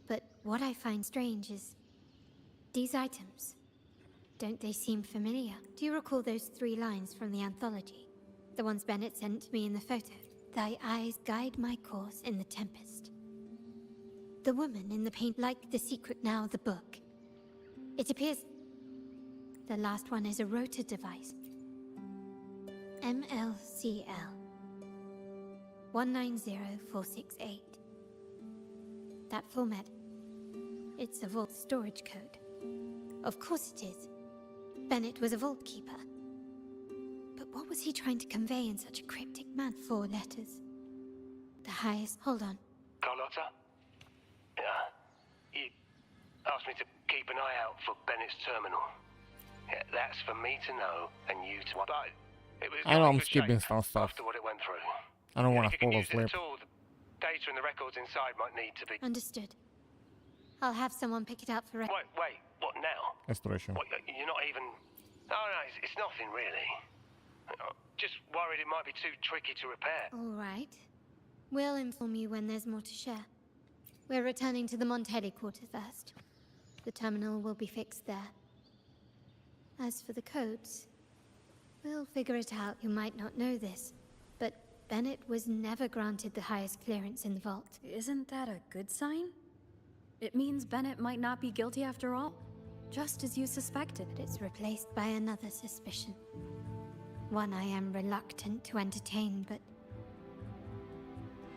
But what I find strange is these items. Don't they seem familiar? Do you recall those 3 lines from the anthology? The ones Bennett sent to me in the photo. Thy eyes guide my course in the tempest. The woman in the paint, like The Secret Now, the book. It appears the last one is a rotor device. MLCL 190468. That format. It's a vault storage code. Of course it is. Bennett was a vault keeper. But what was he trying to convey in such a cryptic manner? 4 letters. The highest... Hold on. Carlotta? Yeah. You asked me to keep an eye out for Bennett's terminal. Yeah, that's for me to know and you to... But it was I know I'm good skipping shape some stuff. after what it went through. I don't want If to you can fall use it asleep. at all, the data and the records inside might need to be... Understood. I'll have someone pick it up for... Wait, what now? Restoration. What, you're not even... No, it's nothing really. Just worried it might be too tricky to repair. All right. We'll inform you when there's more to share. We're returning to the Montelli quarter first. The terminal will be fixed there. As for the codes, we'll figure it out. You might not know this, but Bennett was never granted the highest clearance in the vault. Isn't that a good sign? It means Bennett might not be guilty after all, just as you suspected. But it's replaced by another suspicion. One I am reluctant to entertain, but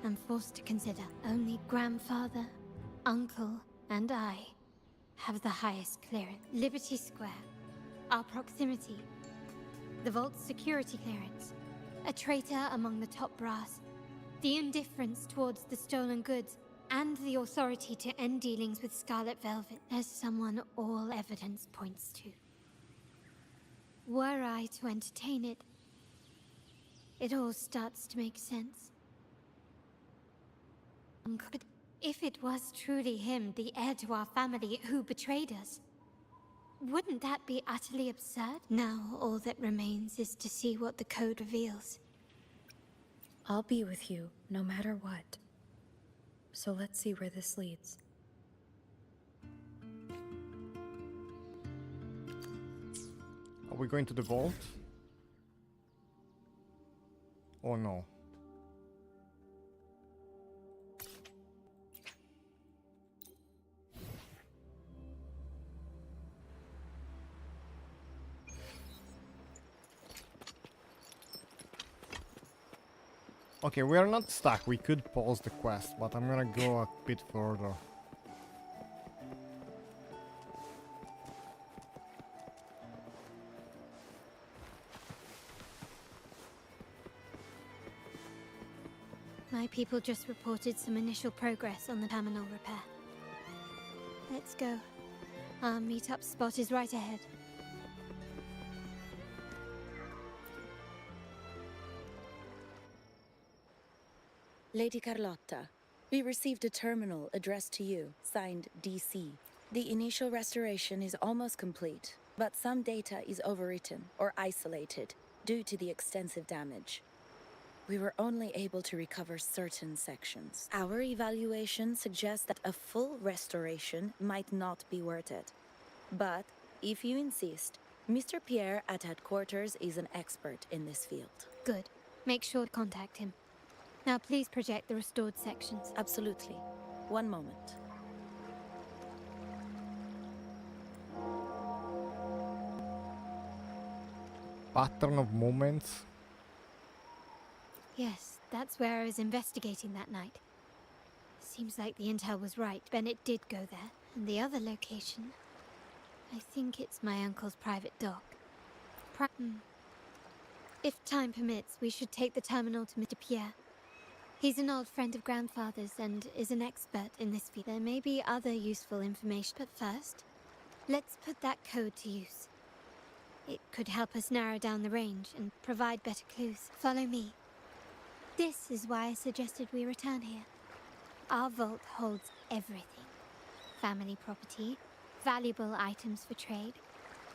I'm forced to consider. Only grandfather, uncle, and I have the highest clearance. Liberty Square, our proximity, the vault's security clearance, a traitor among the top brass, the indifference towards the stolen goods, and the authority to end dealings with Scarlet Velvet. There's someone all evidence points to. Were I to entertain it, it all starts to make sense. But if it was truly him, the heir to our family, who betrayed us, wouldn't that be utterly absurd? Now, all that remains is to see what the code reveals. I'll be with you, no matter what. So let's see where this leads. Are we going to the vault? Oh no. Okay, we are not stuck. We could pause the quest, but I'm gonna go a bit further. My people just reported some initial progress on the terminal repair. Let's go. Our meetup spot is right ahead. Lady Carlotta, we received a terminal addressed to you, signed DC. The initial restoration is almost complete, but some data is overwritten or isolated due to the extensive damage. We were only able to recover certain sections. Our evaluation suggests that a full restoration might not be worth it. But, if you insist, Mr. Pierre at headquarters is an expert in this field. Good. Make sure to contact him. Now please project the restored sections. Absolutely. One moment. Pattern of movements. Yes, that's where I was investigating that night. Seems like the intel was right. Bennett did go there. And the other location... I think it's my uncle's private dock. If time permits, we should take the terminal to Mr. Pierre. He's an old friend of Grandfather's and is an expert in this field. There may be other useful information, but first, let's put that code to use. It could help us narrow down the range and provide better clues. Follow me. This is why I suggested we return here. Our vault holds everything. Family property, valuable items for trade,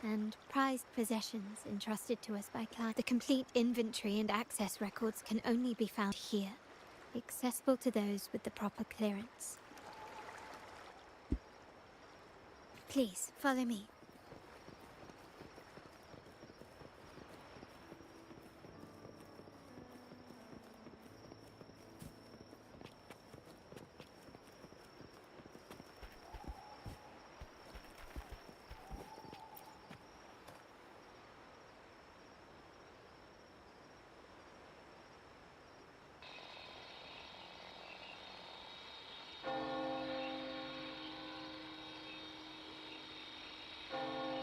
and prized possessions entrusted to us by clients. The complete inventory and access records can only be found here, accessible to those with the proper clearance. Please, follow me.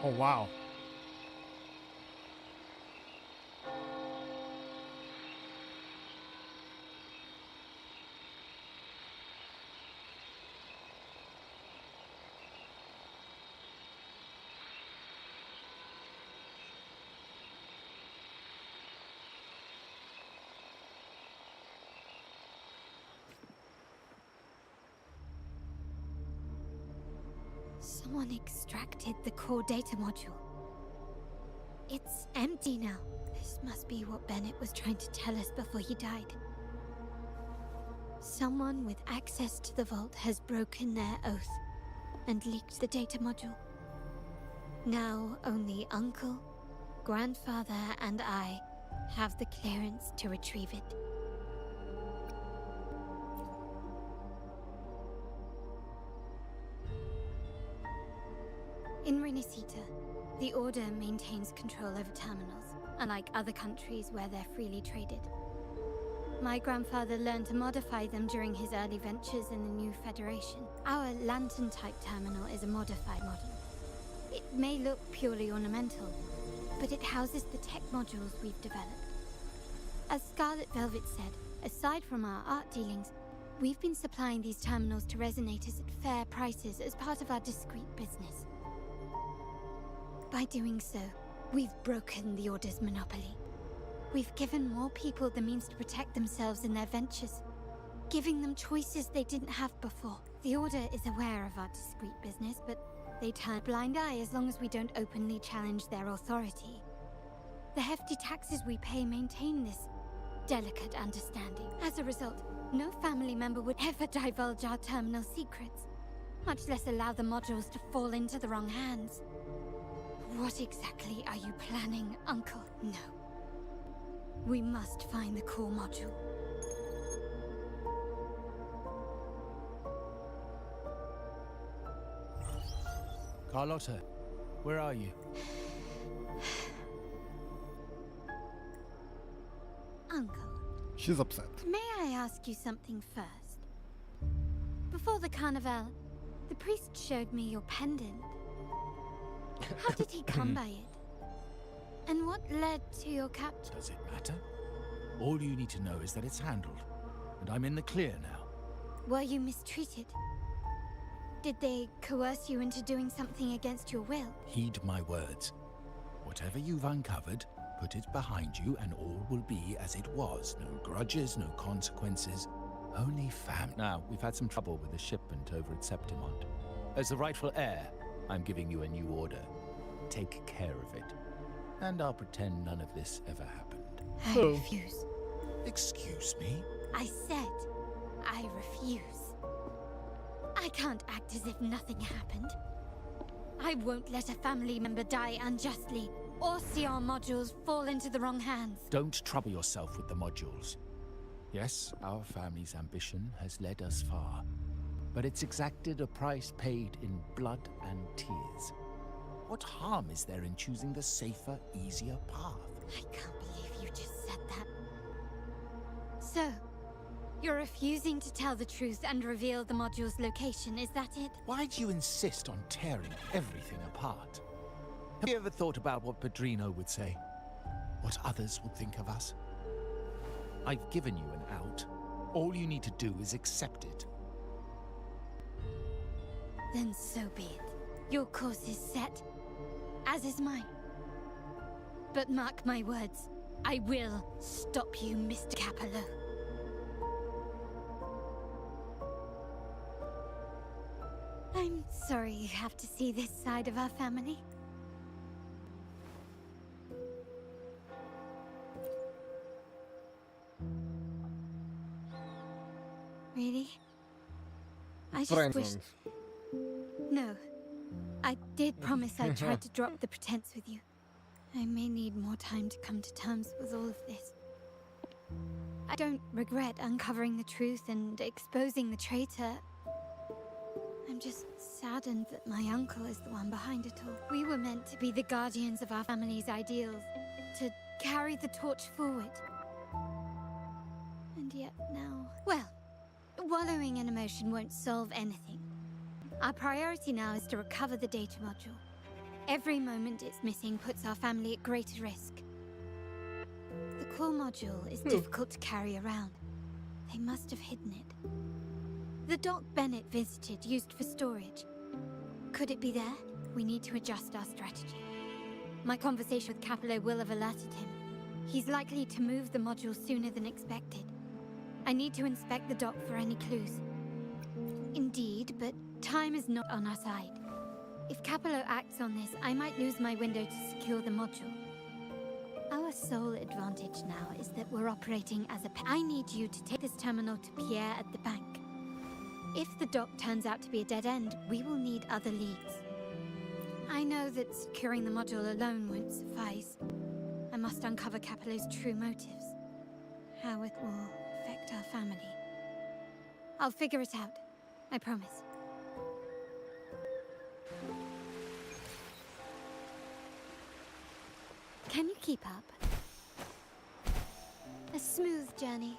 Oh, wow. Someone extracted the core data module. It's empty now. This must be what Bennett was trying to tell us before he died. Someone with access to the vault has broken their oath and leaked the data module. Now only Uncle, Grandfather, and I have the clearance to retrieve it. In Renacita, the Order maintains control over terminals, unlike other countries where they're freely traded. My grandfather learned to modify them during his early ventures in the new Federation. Our lantern-type terminal is a modified model. It may look purely ornamental, but it houses the tech modules we've developed. As Scarlet Velvet said, aside from our art dealings, we've been supplying these terminals to resonators at fair prices as part of our discreet business. By doing so, we've broken the Order's monopoly. We've given more people the means to protect themselves in their ventures, giving them choices they didn't have before. The Order is aware of our discreet business, but they turn a blind eye as long as we don't openly challenge their authority. The hefty taxes we pay maintain this delicate understanding. As a result, no family member would ever divulge our terminal secrets, much less allow the modules to fall into the wrong hands. What exactly are you planning, Uncle? No. We must find the core module. Carlotta, where are you? Uncle. She's upset. May I ask you something first? Before the carnival, the priest showed me your pendant. How did he come by it? And what led to your capture? Does it matter? All you need to know is that it's handled, and I'm in the clear now. Were you mistreated? Did they coerce you into doing something against your will? Heed my words. Whatever you've uncovered, put it behind you and all will be as it was. No grudges, no consequences, only fam. Now, we've had some trouble with the shipment over at Septimont. As the rightful heir, I'm giving you a new order. Take care of it. And I'll pretend none of this ever happened. I refuse. Excuse me? I said I refuse. I can't act as if nothing happened. I won't let a family member die unjustly, or see our modules fall into the wrong hands. Don't trouble yourself with the modules. Yes, our family's ambition has led us far, but it's exacted a price paid in blood and tears. What harm is there in choosing the safer, easier path? I can't believe you just said that. So, you're refusing to tell the truth and reveal the module's location, is that it? Why do you insist on tearing everything apart? Have you ever thought about what Padrino would say? what others would think of us. I've given you an out. All you need to do is accept it. Then so be it. Your course is set, as is mine. But mark my words, I will stop you, Mr. Capello. I'm sorry you have to see this side of our family. Really? I just wish... No. I did promise I'd try to drop the pretense with you. I may need more time to come to terms with all of this. I don't regret uncovering the truth and exposing the traitor. I'm just saddened that my uncle is the one behind it all. We were meant to be the guardians of our family's ideals, to carry the torch forward. And yet now... Well, wallowing in emotion won't solve anything. Our priority now is to recover the data module. Every moment it's missing puts our family at greater risk. The core module is difficult to carry around. They must have hidden it. The dock Bennett visited used for storage. Could it be there? We need to adjust our strategy. My conversation with Capello will have alerted him. He's likely to move the module sooner than expected. I need to inspect the dock for any clues. Indeed, but time is not on our side. If Capello acts on this, I might lose my window to secure the module. Our sole advantage now is that we're operating as a... I need you to take this terminal to Pierre at the bank. If the dock turns out to be a dead end, we will need other leads. I know that securing the module alone won't suffice. I must uncover Capello's true motives. How it will affect our family. I'll figure it out. I promise. Can you keep up? A smooth journey.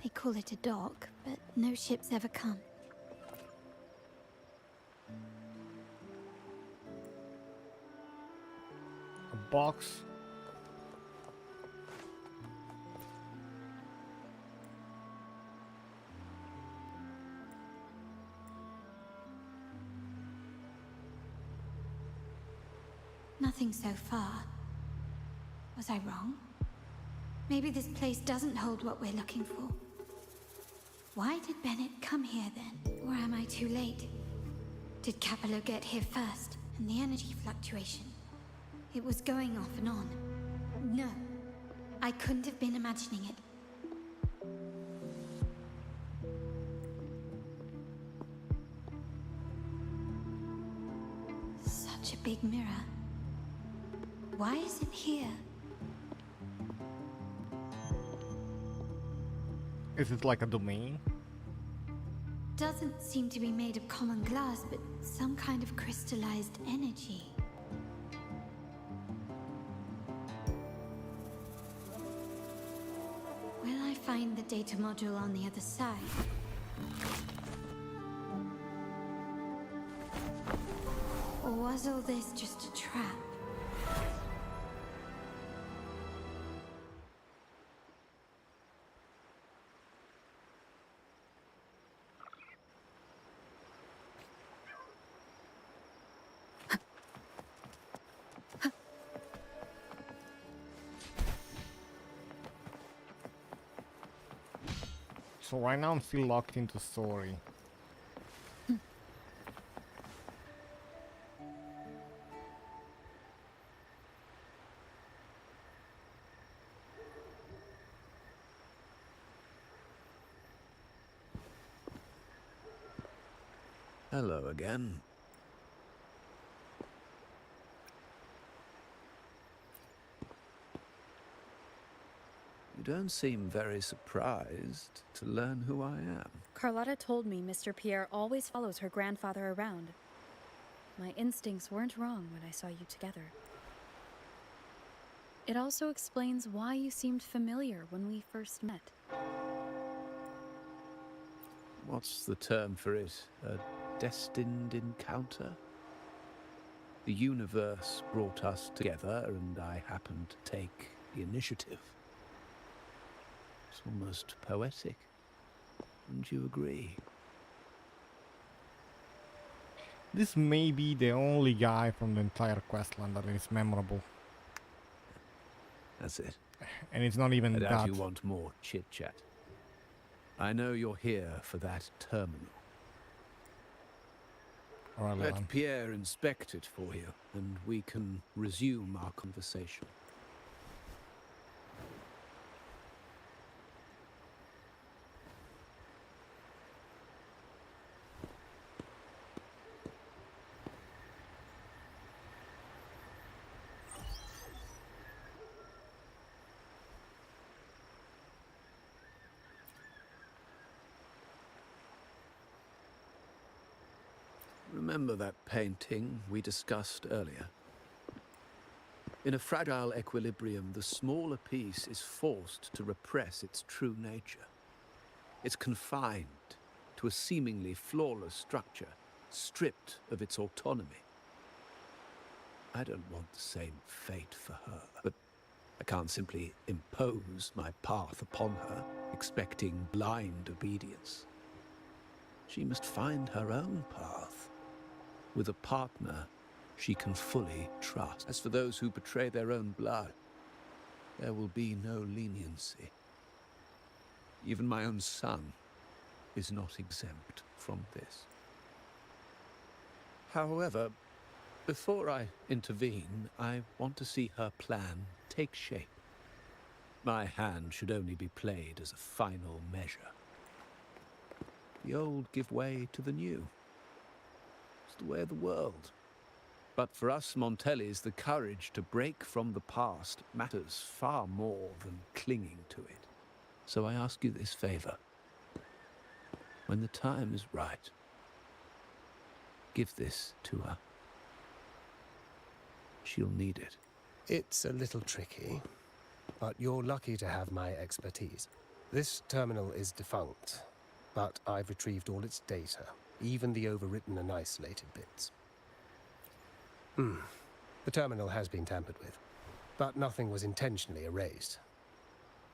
They call it a dock, but no ships ever come. A box. Nothing so far. Was I wrong? Maybe this place doesn't hold what we're looking for. Why did Bennett come here then? Or am I too late? Did Capello get here first? And the energy fluctuation? It was going off and on. No. I couldn't have been imagining it. Such a big mirror. Why is it here? Is it like a domain? Doesn't seem to be made of common glass, but some kind of crystallized energy. Will I find the data module on the other side? Or was all this just a trap? So right now I'm still locked into story. Hello again. You don't seem very surprised to learn who I am. Carlotta told me Mr. Pierre always follows her grandfather around. My instincts weren't wrong when I saw you together. It also explains why you seemed familiar when we first met. What's the term for it? A destined encounter? The universe brought us together, and I happened to take the initiative. It's almost poetic. Wouldn't you agree? This may be the only guy from the entire questline that is memorable. That's it. And it's not even I doubt that. you want more chit-chat. I know you're here for that terminal. Alright, Let then. Pierre inspect it for you, and we can resume our conversation. Remember that painting we discussed earlier? In a fragile equilibrium, the smaller piece is forced to repress its true nature. It's confined to a seemingly flawless structure, stripped of its autonomy. I don't want the same fate for her, but I can't simply impose my path upon her, expecting blind obedience. She must find her own path, with a partner she can fully trust. As for those who betray their own blood, there will be no leniency. Even my own son is not exempt from this. However, before I intervene, I want to see her plan take shape. My hand should only be played as a final measure. The old give way to the new. It's the way of the world. But for us Montellis, the courage to break from the past matters far more than clinging to it. So I ask you this favor. When the time is right, give this to her. She'll need it. It's a little tricky, but you're lucky to have my expertise. This terminal is defunct, but I've retrieved all its data, even the overwritten and isolated bits. The terminal has been tampered with, but nothing was intentionally erased.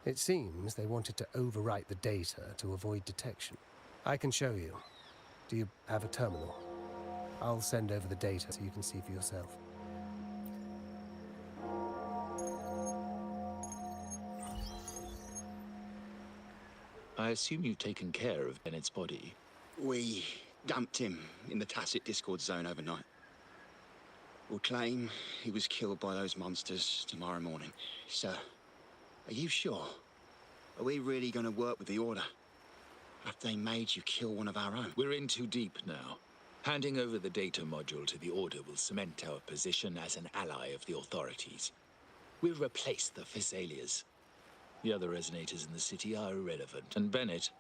It seems they wanted to overwrite the data to avoid detection. I can show you. Do you have a terminal? I'll send over the data so you can see for yourself. I assume you've taken care of Bennett's body. We dumped him in the tacit Discord zone overnight. We'll claim he was killed by those monsters tomorrow morning. Sir, are you sure? Are we really going to work with the Order? Have they made you kill one of our own? We're in too deep now. Handing over the data module to the Order will cement our position as an ally of the authorities. We'll replace the Physaelias. The other resonators in the city are irrelevant. And Bennett,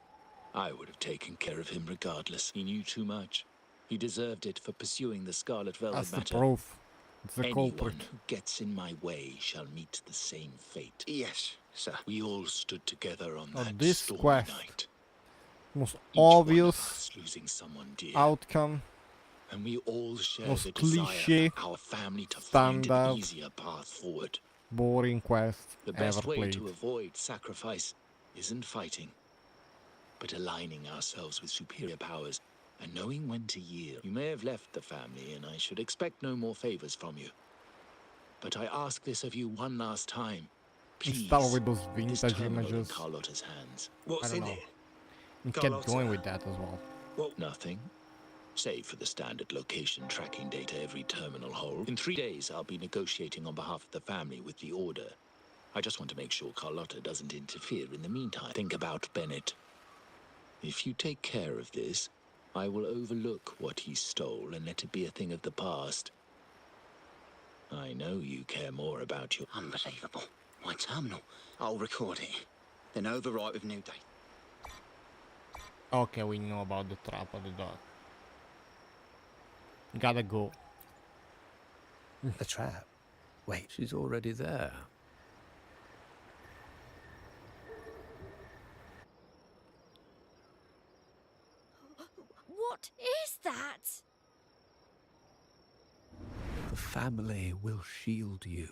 I would have taken care of him regardless. He knew too much. He deserved it for pursuing the Scarlet Velvet That's matter. the proof. It's the Anyone culprit. who gets in my way shall meet the same fate. Yes, sir. We all stood together on Now that this stormy quest, night. most Each one of obvious us losing someone dear. outcome, And we all share most the cliche, desire for our family to find an standard, easier path forward. boring quest The ever best way played. to avoid sacrifice isn't fighting, but aligning ourselves with superior powers and knowing when to yield. You may have left the family, and I should expect no more favors from you. But I ask this of you one last time. Please, Start with those this vintage terminal in images. Carlotta's hands. What's I in don't know. it? You kept Carlotta. going with that as well. Nothing. Save for the standard location tracking data every terminal holds. In 3 days, I'll be negotiating on behalf of the family with the Order. I just want to make sure Carlotta doesn't interfere in the meantime. Think about Bennett. If you take care of this, I will overlook what he stole and let it be a thing of the past. I know you care more about your... Unbelievable. My terminal. I'll record it. Then overwrite with new data. Okay, we know about the trap of the dog. Gotta go. The trap? Wait. She's already there. What is that? The family will shield you.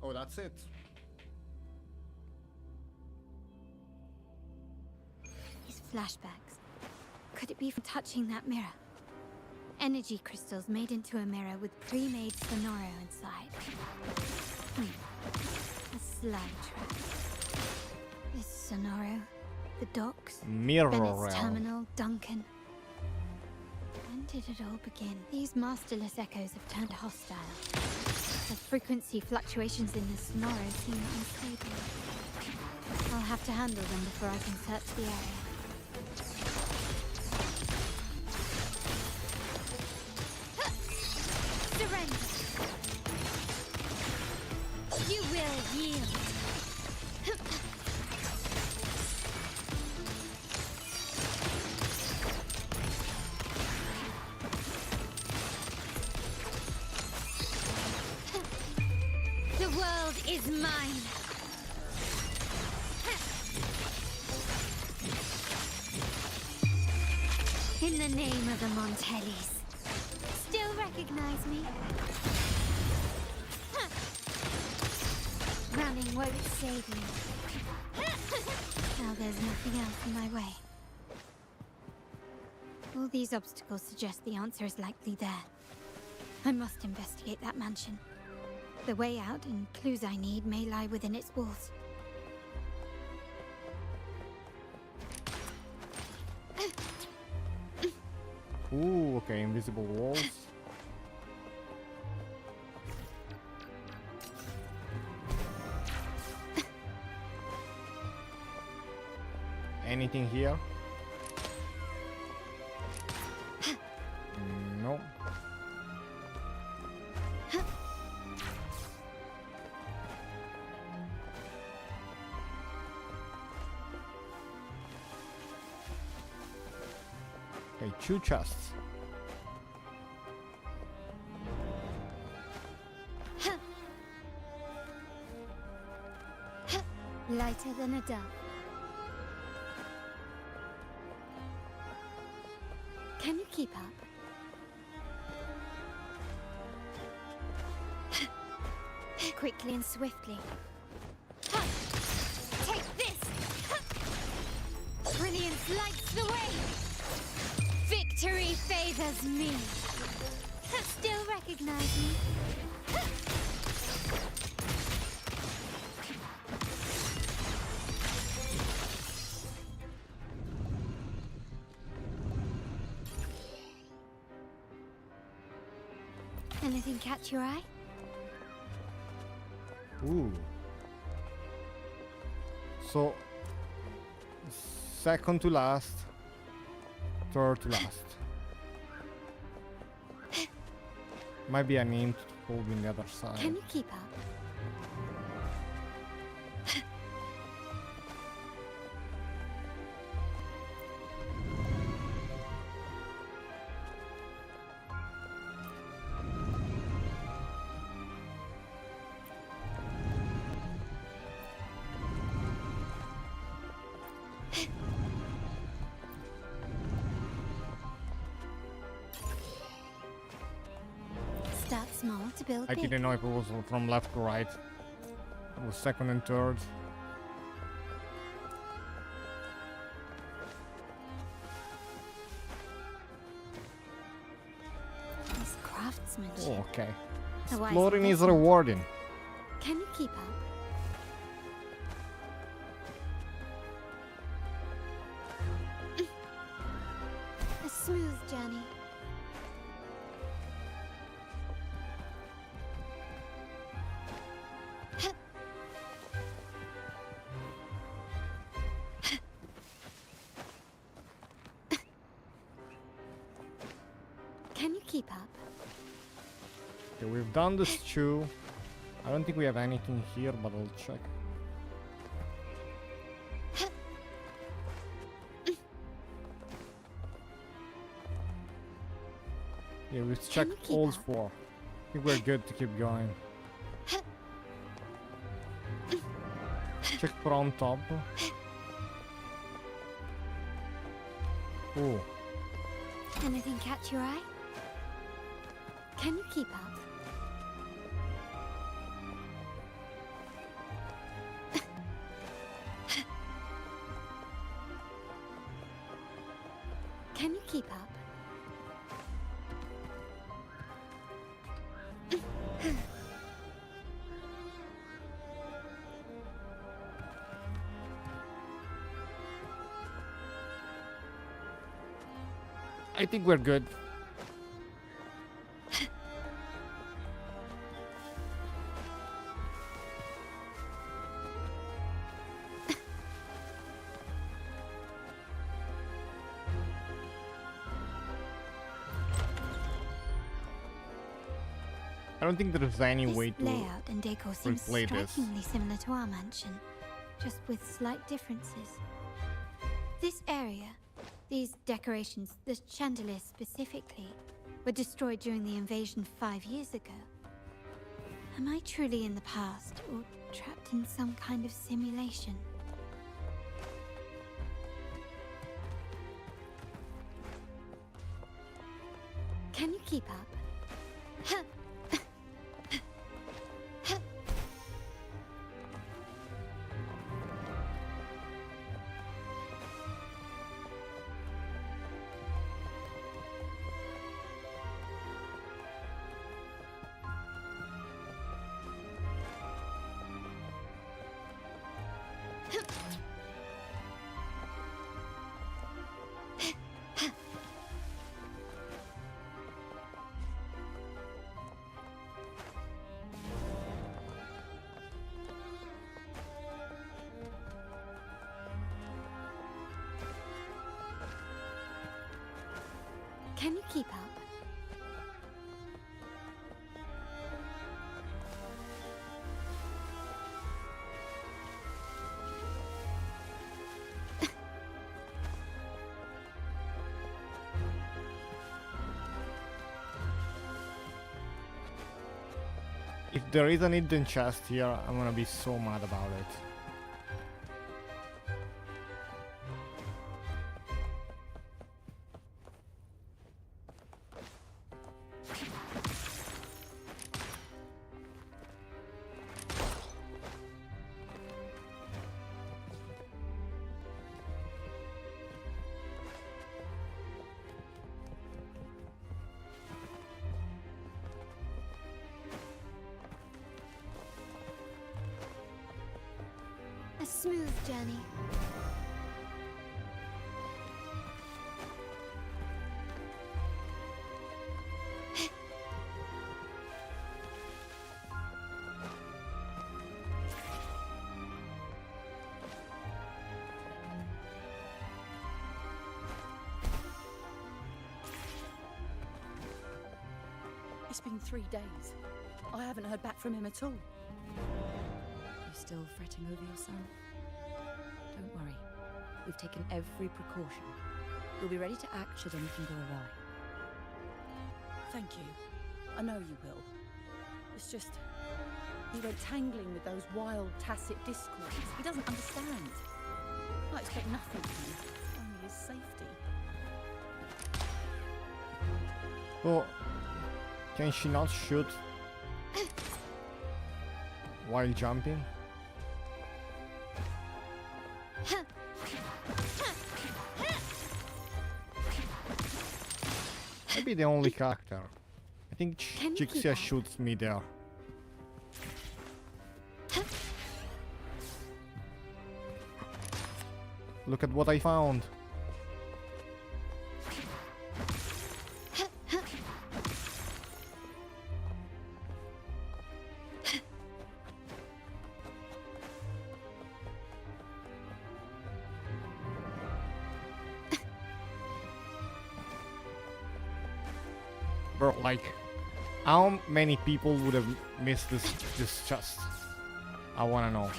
Oh, that's it. These flashbacks. Could it be from touching that mirror? Energy crystals made into a mirror with pre-made Sonoro inside. A slime trap. This Sonoro, the docks, Mirror Bennett's realm. terminal, Duncan. When did it all begin? These masterless echoes have turned hostile. The frequency fluctuations in the Sonoro seem unstable. I'll have to handle them before I can search the area. Surrender! You will yield! The world is mine! In the name of the Montellis. Still recognize me? Running won't save you. Now there's nothing else in my way. All these obstacles suggest the answer is likely there. I must investigate that mansion. The way out and clues I need may lie within its walls. Ooh, okay, invisible walls. Anything here? No. Okay, 2 chests. Lighter than a dove. Can you keep up? Quickly and swiftly. Take this! Brilliance lights the way! Victory favors me! Still recognize me? Anything catch your eye? Ooh. So, second to last, third to last. Might be a name to hold in the other side. Can you keep up? Start small to build I big. didn't know if it was from left to right. It was second and third. This craftsmanship. Oh, okay. A wise Exploring is investment. rewarding. Can you keep up? A smooth journey. Can you keep up? Okay, we've done this 2. I don't think we have anything here, but I'll check. Yeah, we've checked you keep all up? 4. I think we're good to keep going. Check for on top. Ooh. Anything catch your eye? Can you keep up? Can you keep up? I think we're good. I don't think there's any way to Layout and decor seems replay this. strikingly similar to our mansion, just with slight differences. This area, these decorations, the chandelier specifically, were destroyed during the invasion 5 years ago. Am I truly in the past, or trapped in some kind of simulation? Can you keep up? Huh. Can you keep up? If there is an hidden chest here, I'm gonna be so mad about it. A smooth journey. It's been 3 days. I haven't heard back from him at all. You still fretting over your son? Don't worry. We've taken every precaution. We'll be ready to act should anything go awry. Thank you. I know you will. It's just... he went tangling with those wild, tacit discords. He doesn't understand. I expect nothing from him, only his safety. Oh, can she not shoot while jumping? Maybe the only character. I think Jixia shoots me there. Look at what I found. Bro, like, how many people would have missed this chest? I wanna know.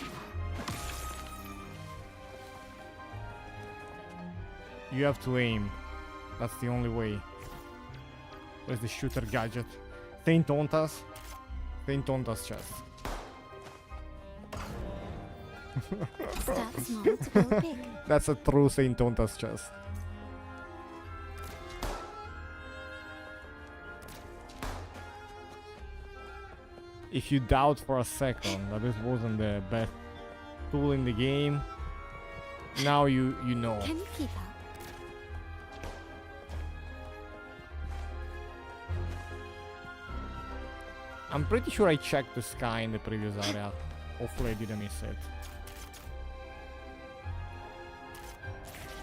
You have to aim. That's the only way. Where's the shooter gadget? Saint Tontas? Saint Tontas chest. Start small to go big. That's a true Saint Tontas chest. if you doubt for a second that this wasn't the best tool in the game, now you know. Can you keep up? I'm pretty sure I checked the sky in the previous area. Hopefully I didn't miss it.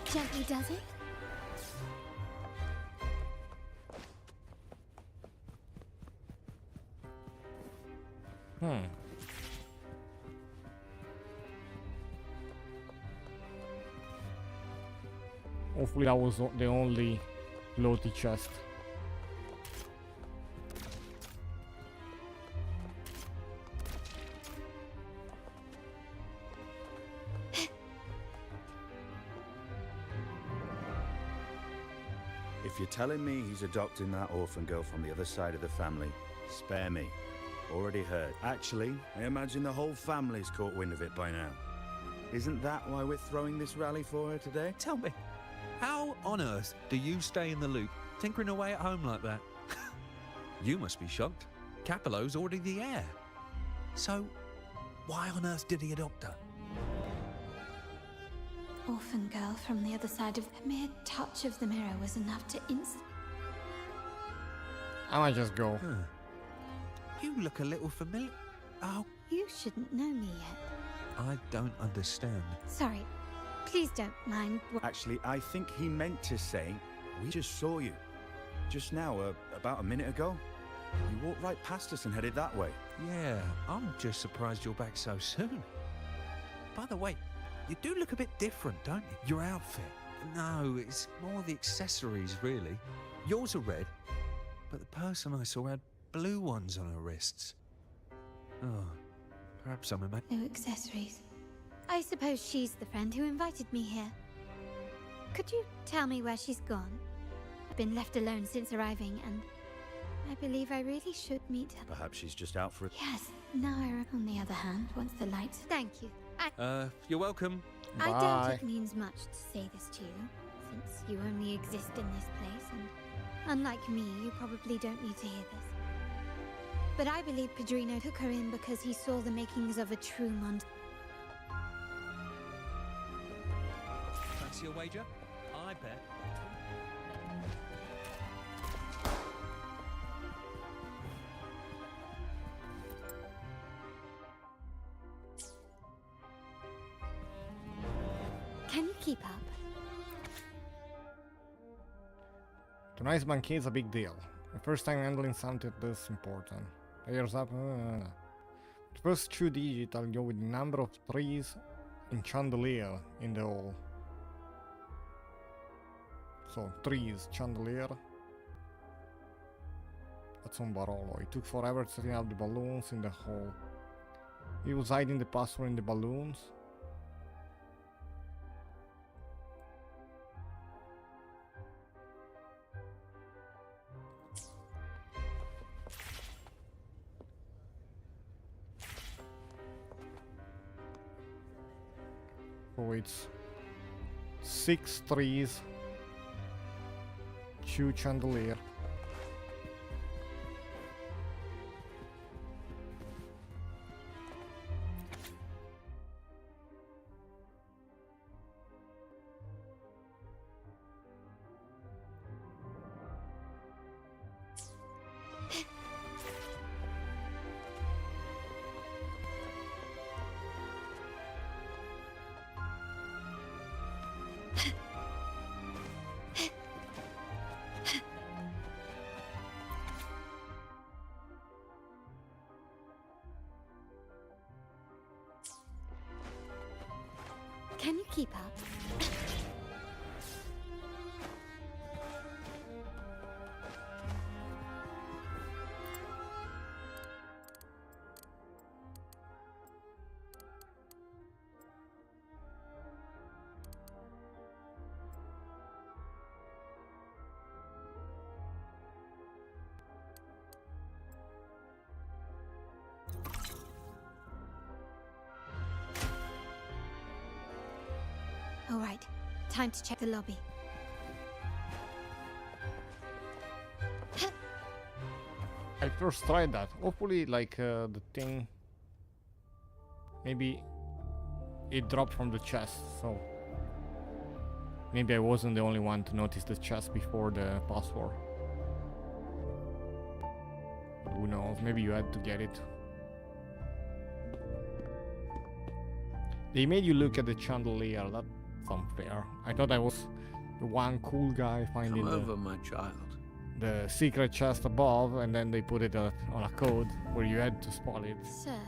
Gently does it? Hopefully that was the only floaty chest. If you're telling me he's adopting that orphan girl from the other side of the family, spare me. Already heard. Actually, I imagine the whole family's caught wind of it by now. Isn't that why we're throwing this rally for her today? Tell me, how on earth do you stay in the loop, tinkering away at home like that? You must be shocked. Capello's already the heir. So, why on earth did he adopt her? Orphan girl from the other side of the mere touch of the mirror was enough to I might just go. You look a little familiar. Oh, You shouldn't know me yet. I don't understand. Sorry. Please don't mind. Actually, I think he meant to say, we just saw you. Just now, about a minute ago. You walked right past us and headed that way. Yeah, I'm just surprised you're back so soon. By the way, you do look a bit different, don't you? Your outfit. No, it's more the accessories, really. Yours are red, but the person I saw had blue ones on her wrists. Oh, perhaps I'm No accessories. I suppose she's the friend who invited me here. Could you tell me where she's gone? I've been left alone since arriving, and I believe I really should meet her. Perhaps she's just out for it. Yes, Naira, on the other hand, once the lights... Thank you. You're welcome. I doubt it means much to say this to you, since you only exist in this place, and unlike me, you probably don't need to hear this. But I believe Padrino took her in because he saw the makings of a true Fancy your wager? I bet. Can you keep up? Tonight's banquet is a big deal. The first time handling something this important. Players up. The first 2 digits I'll go with the number of trees in chandelier in the hall. So, trees, chandelier. That's on Barolo. It took forever setting up the balloons in the hall. He was hiding the password in the balloons. So it's 6 trees, 2 chandelier. Can you keep up? All right, time to check the lobby. I first tried that. Hopefully, like, the thing... Maybe it dropped from the chest, so... Maybe I wasn't the only one to notice the chest before the password. Who knows, maybe you had to get it. They made you look at the chandelier, that's unfair. I thought I was the one cool guy finding Come over, my child. the secret chest above, and then they put it on a code where you had to spot it. Sir,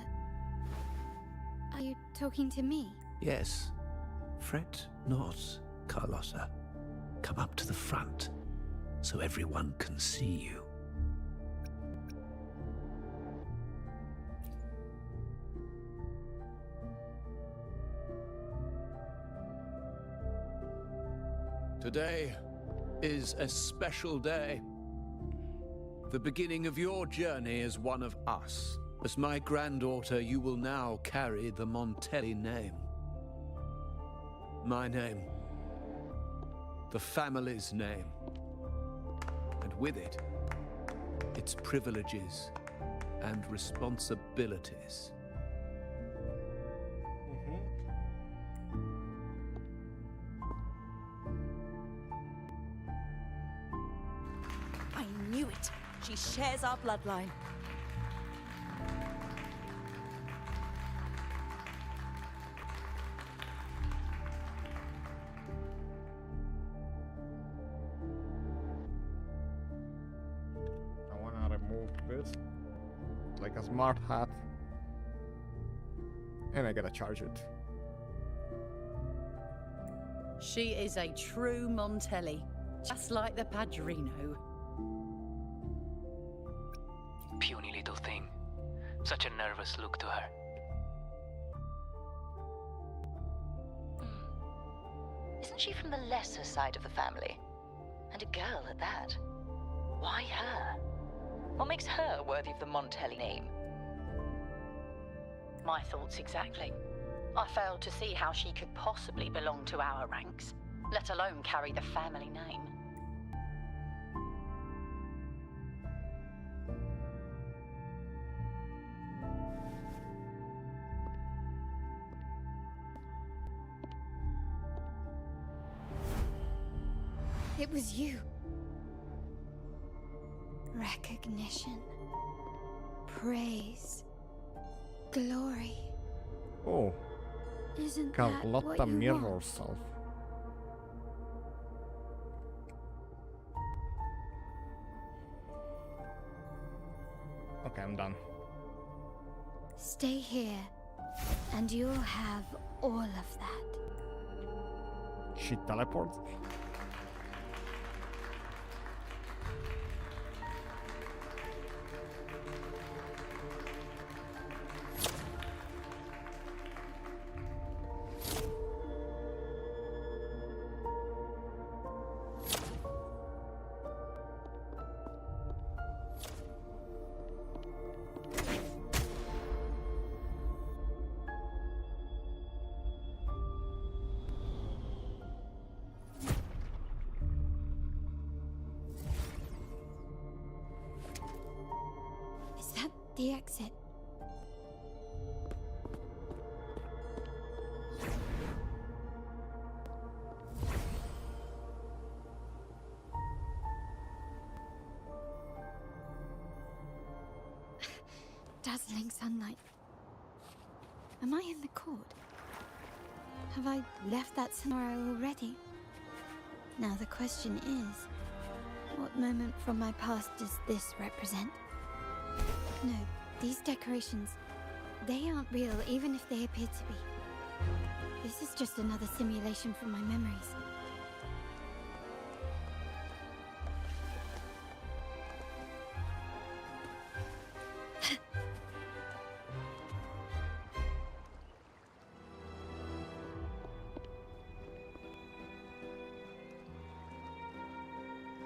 are you talking to me? Yes. Fret not, Carlotta. Come up to the front, so everyone can see you. Today is a special day. The beginning of your journey as one of us. As my granddaughter, you will now carry the Montelli name. My name. The family's name. And with it, its privileges and responsibilities. I knew it. She shares our bloodline. I wanna remove this, like a smart hat, and I gotta charge it. She is a true Montelli, just like the Padrino. Puny little thing. Such a nervous look to her. Isn't she from the lesser side of the family? And a girl at that. Why her? What makes her worthy of the Montelli name? My thoughts exactly. I failed to see how she could possibly belong to our ranks, let alone carry the family name. It was you. Recognition. Praise. Glory. Oh. Isn't that what Carlotta you mirror want? herself. Okay, I'm done. Stay here, and you'll have all of that. She teleports? Is that the exit? Dazzling sunlight. Am I in the court? Have I left that somewhere already? Now the question is, what moment from my past does this represent? No, these decorations, they aren't real even if they appear to be. This is just another simulation from my memories.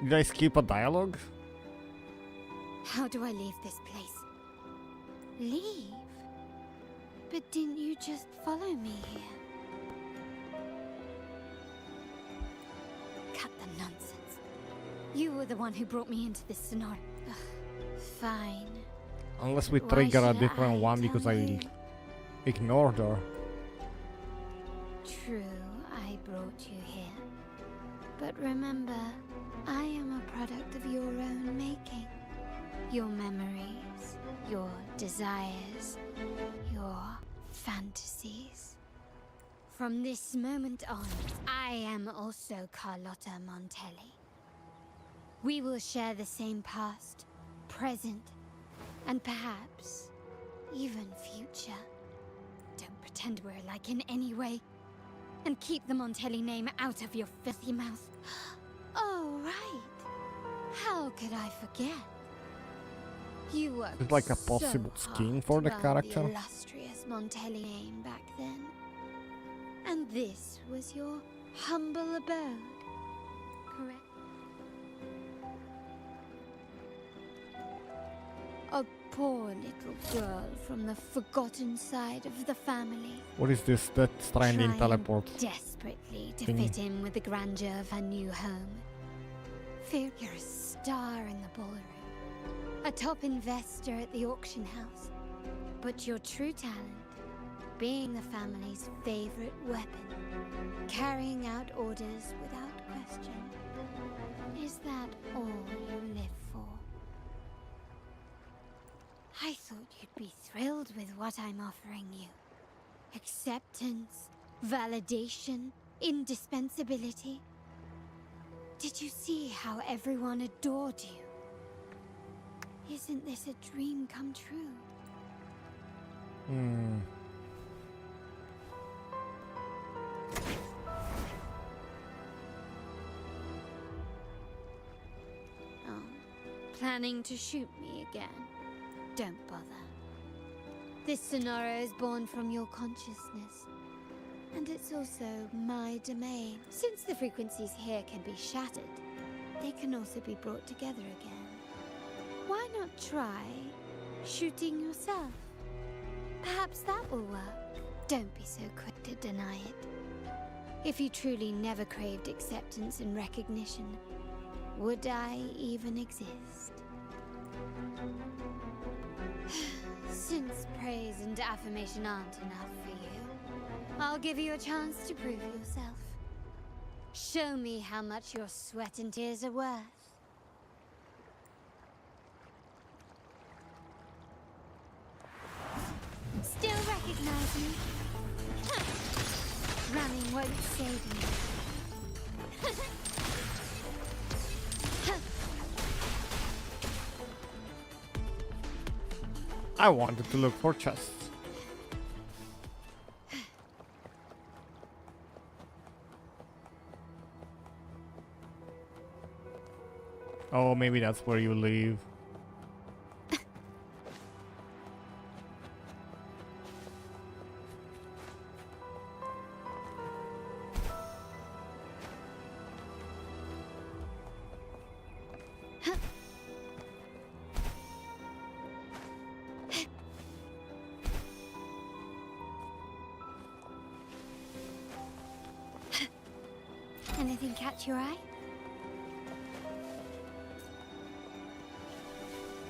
Did I skip a dialogue? How do I leave this place? Leave? But didn't you just follow me here? Cut the nonsense. You were the one who brought me into this scenario. Ugh, Fine. Unless we Why trigger a should different I one because tell I you? ignored her. True, I brought you here. But remember, I am a product of your own making. Your memories, your desires, your fantasies. From this moment on, I am also Carlotta Montelli. We will share the same past, present, and perhaps even future. Don't pretend we're alike in any way. And keep the Montelli name out of your filthy mouth. Oh, right. How could I forget? You worked It's like a possible so skin hard for to the earn character. the illustrious Montelli name back then. And this was your humble abode, correct? A poor little girl from the forgotten side of the family. What is this Death Stranding Trying teleport? desperately to thing? fit in with the grandeur of her new home. Fear you're a star in the ballroom, a top investor at the auction house. But your true talent, being the family's favorite weapon, carrying out orders without question. Is that all you live for? I thought you'd be thrilled with what I'm offering you. Acceptance, validation, indispensability. Did you see how everyone adored you? Isn't this a dream come true? Oh, planning to shoot me again? Don't bother. This scenario is born from your consciousness. And it's also my domain. Since the frequencies here can be shattered, they can also be brought together again. Why not try shooting yourself? Perhaps that will work. Don't be so quick to deny it. If you truly never craved acceptance and recognition, would I even exist? Since praise and affirmation aren't enough for you, I'll give you a chance to prove yourself. Show me how much your sweat and tears are worth. Still recognize me? Running won't save me. I wanted to look for chests. Oh, maybe that's where you leave. Anything catch your eye?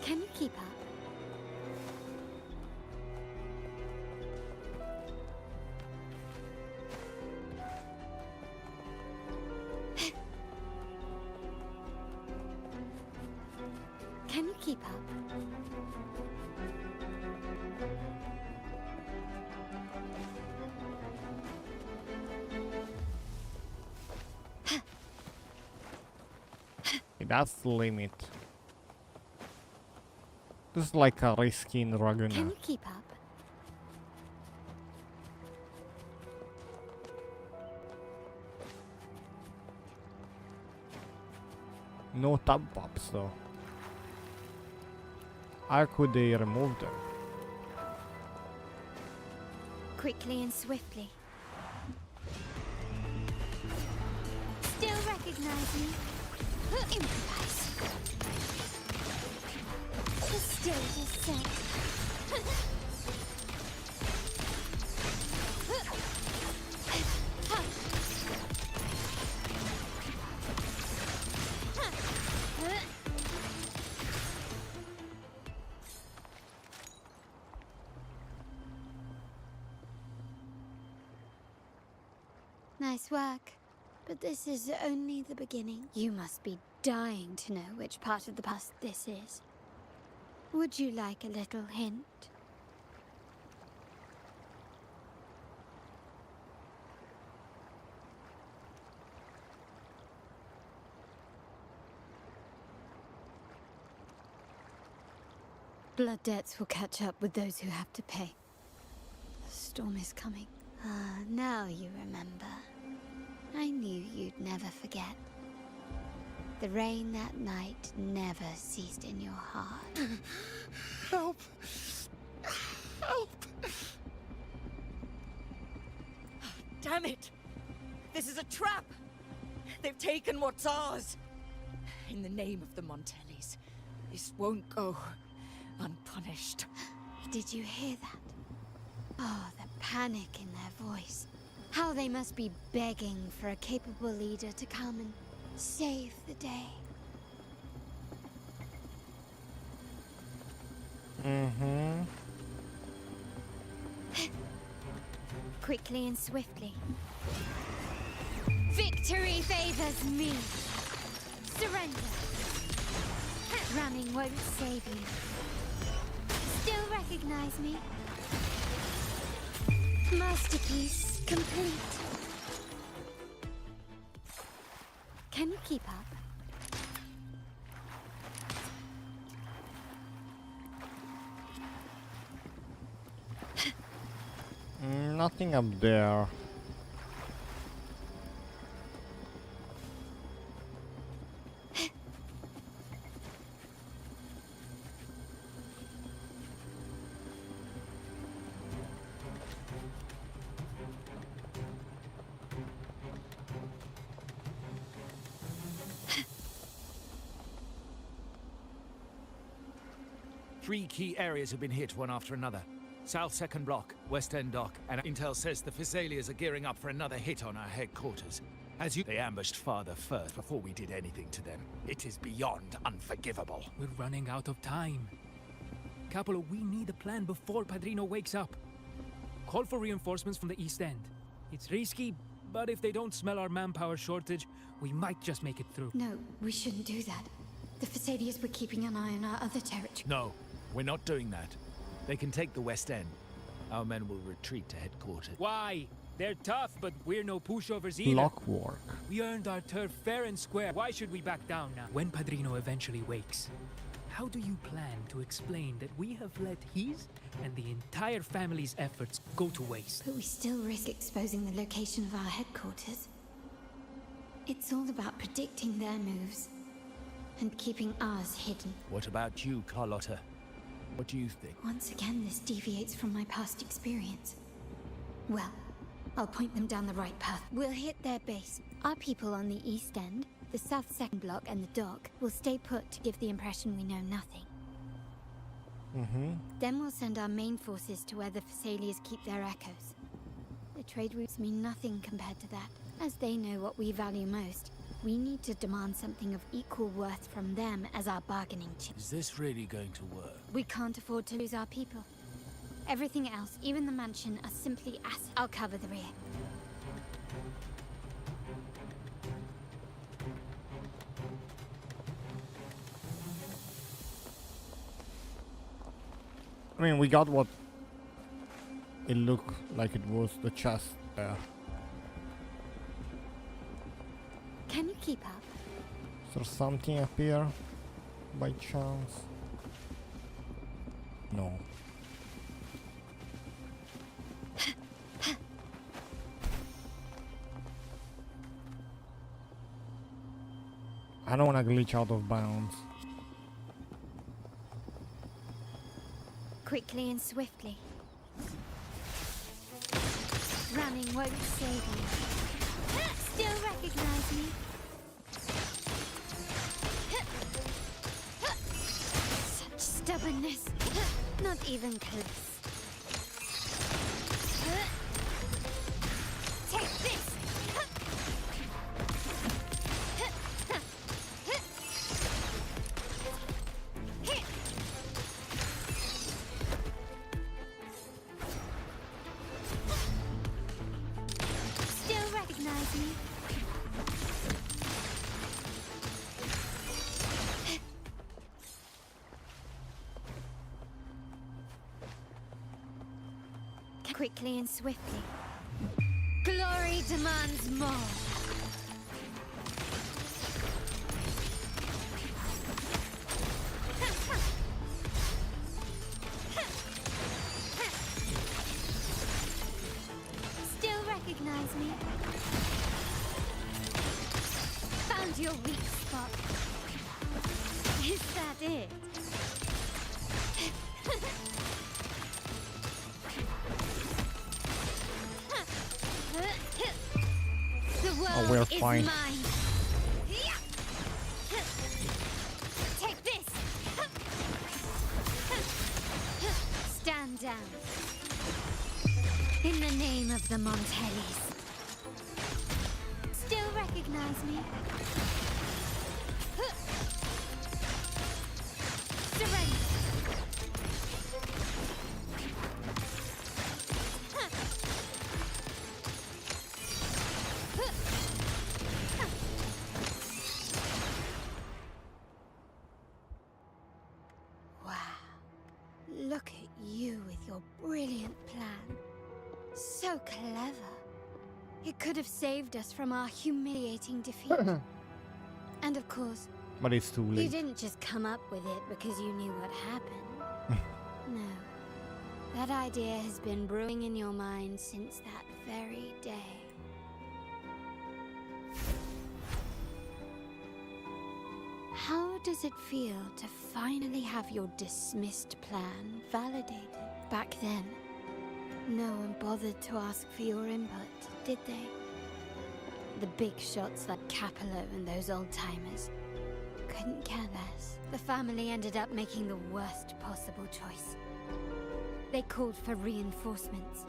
Can you keep up? Can you keep up? That's the limit. This is like a risky in Can Raguna. you keep up? No tab pops though. How could they remove them? Quickly and swiftly. Still recognize me? Improvise. The stage is set. Nice work. But this is only the beginning. You must be dying to know which part of the past this is. Would you like a little hint? Blood debts will catch up with those who have to pay. The storm is coming. Ah, now you remember. I knew you'd never forget. The rain that night never ceased in your heart. Help! Help! Damn it! This is a trap! They've taken what's ours! In the name of the Montellis, this won't go unpunished. Did you hear that? Oh, the panic in their voice. How they must be begging for a capable leader to come and save the day. Mm-hmm. Quickly and swiftly. Victory favors me. Surrender. Running won't save you. Still recognize me? Masterpiece complete. Can you keep up? Nothing up there. Three key areas have been hit one after another. South Second Block, West End Dock, and intel says the Thessalians are gearing up for another hit on our headquarters. They ambushed Father first before we did anything to them. It is beyond unforgivable. We're running out of time. Capolo, we need a plan before Padrino wakes up. Call for reinforcements from the East End. It's risky, but if they don't smell our manpower shortage, we might just make it through. No, we shouldn't do that. The Thessalians were keeping an eye on our other territory. No, we're not doing that. They can take the West End. Our men will retreat to headquarters. Why? They're tough, but we're no pushovers either. Blockwork. We earned our turf fair and square. Why should we back down now? When Padrino eventually wakes, how do you plan to explain that we have let his and the entire family's efforts go to waste? But we still risk exposing the location of our headquarters. It's all about predicting their moves and keeping ours hidden. What about you, Carlotta? What do you think? Once again, this deviates from my past experience. Well, I'll point them down the right path. We'll hit their base. Our people on the East End, the South Second Block, and the dock will stay put to give the impression we know nothing. Then we'll send our main forces to where the Thessalians keep their echoes. The trade routes mean nothing compared to that. As they know what we value most, we need to demand something of equal worth from them as our bargaining chip. Is this really going to work? We can't afford to lose our people. Everything else, even the mansion, are simply assets. I'll cover the rear. I mean, we got what it looked like it was, the chest there. Can you keep up? Is there something up here by chance? No. I don't want to glitch out of bounds. Quickly and swiftly. Running won't save you. Still recognize me? Such stubbornness. Not even close. Take this! Still recognize quickly and swiftly. Glory demands more. Still recognize me? Found your weak spot. Is that it? The world we're is fine. mine. Take this. Stand down. In the name of the Montellis. Still recognize me? Surrender. Wow. Look at you with your brilliant plan. So clever. It could have saved us from our humiliating defeat. And of course, But it's too you late. didn't just come up with it because you knew what happened. No. That idea has been brewing in your mind since that very day. How does it feel to finally have your dismissed plan validated? Back then, no one bothered to ask for your input, did they? The big shots like Capello and those old-timers couldn't care less. The family ended up making the worst possible choice. They called for reinforcements,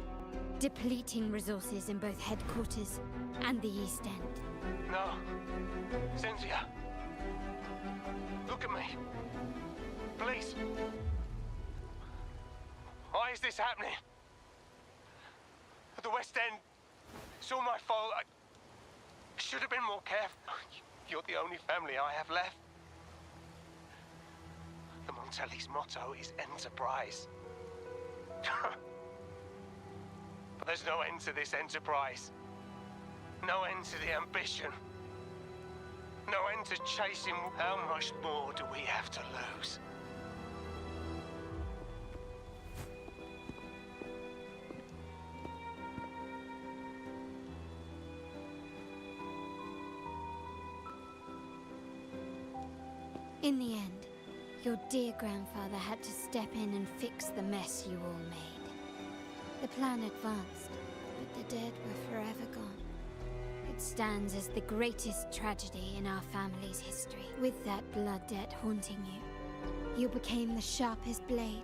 depleting resources in both headquarters and the East End. No. Cynthia. Look at me. Please. Why is this happening? At the West End. It's all my fault. I should have been more careful. You're the only family I have left. The Montelli's motto is enterprise. But there's no end to this enterprise. No end to the ambition. No end to chasing. How much more do we have to lose? In the end, your dear grandfather had to step in and fix the mess you all made. The plan advanced, but the dead were forever gone. It stands as the greatest tragedy in our family's history. With that blood debt haunting you, you became the sharpest blade,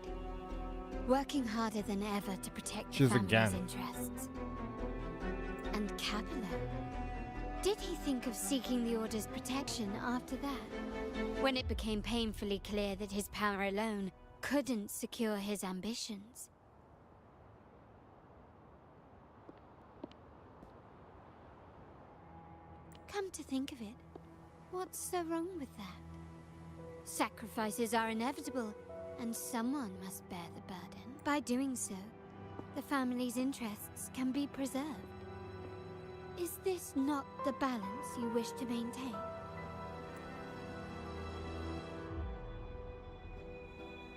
working harder than ever to protect the She's family's again. interests. And Capello, did he think of seeking the Order's protection after that? When it became painfully clear that his power alone couldn't secure his ambitions. Come to think of it, what's so wrong with that? Sacrifices are inevitable, and someone must bear the burden. By doing so, the family's interests can be preserved. Is this not the balance you wish to maintain?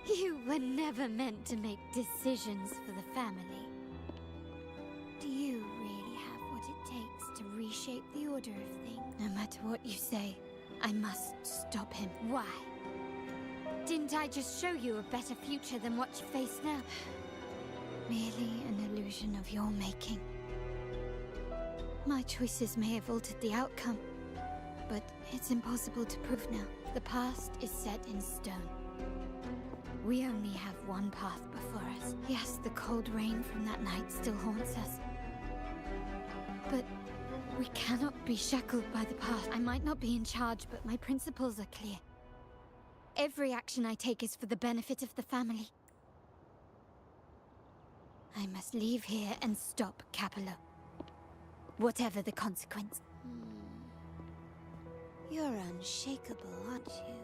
You were never meant to make decisions for the family. Do you really have what it takes to reshape the order of things? No matter what you say, I must stop him. Why? Didn't I just show you a better future than what you face now? Merely an illusion of your making. My choices may have altered the outcome, but it's impossible to prove now. The past is set in stone. We only have one path before us. Yes, the cold rain from that night still haunts us. But we cannot be shackled by the past. I might not be in charge, but my principles are clear. Every action I take is for the benefit of the family. I must leave here and stop Capello. Whatever the consequence. You're unshakable, aren't you?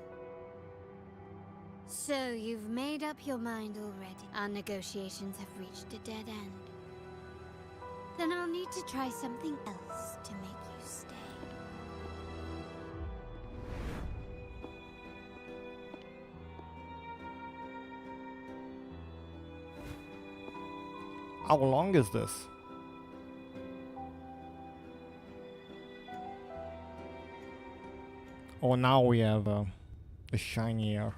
So you've made up your mind already. Our negotiations have reached a dead end. Then I'll need to try something else to make you stay. How long is this? Oh, now we have the shiny earth.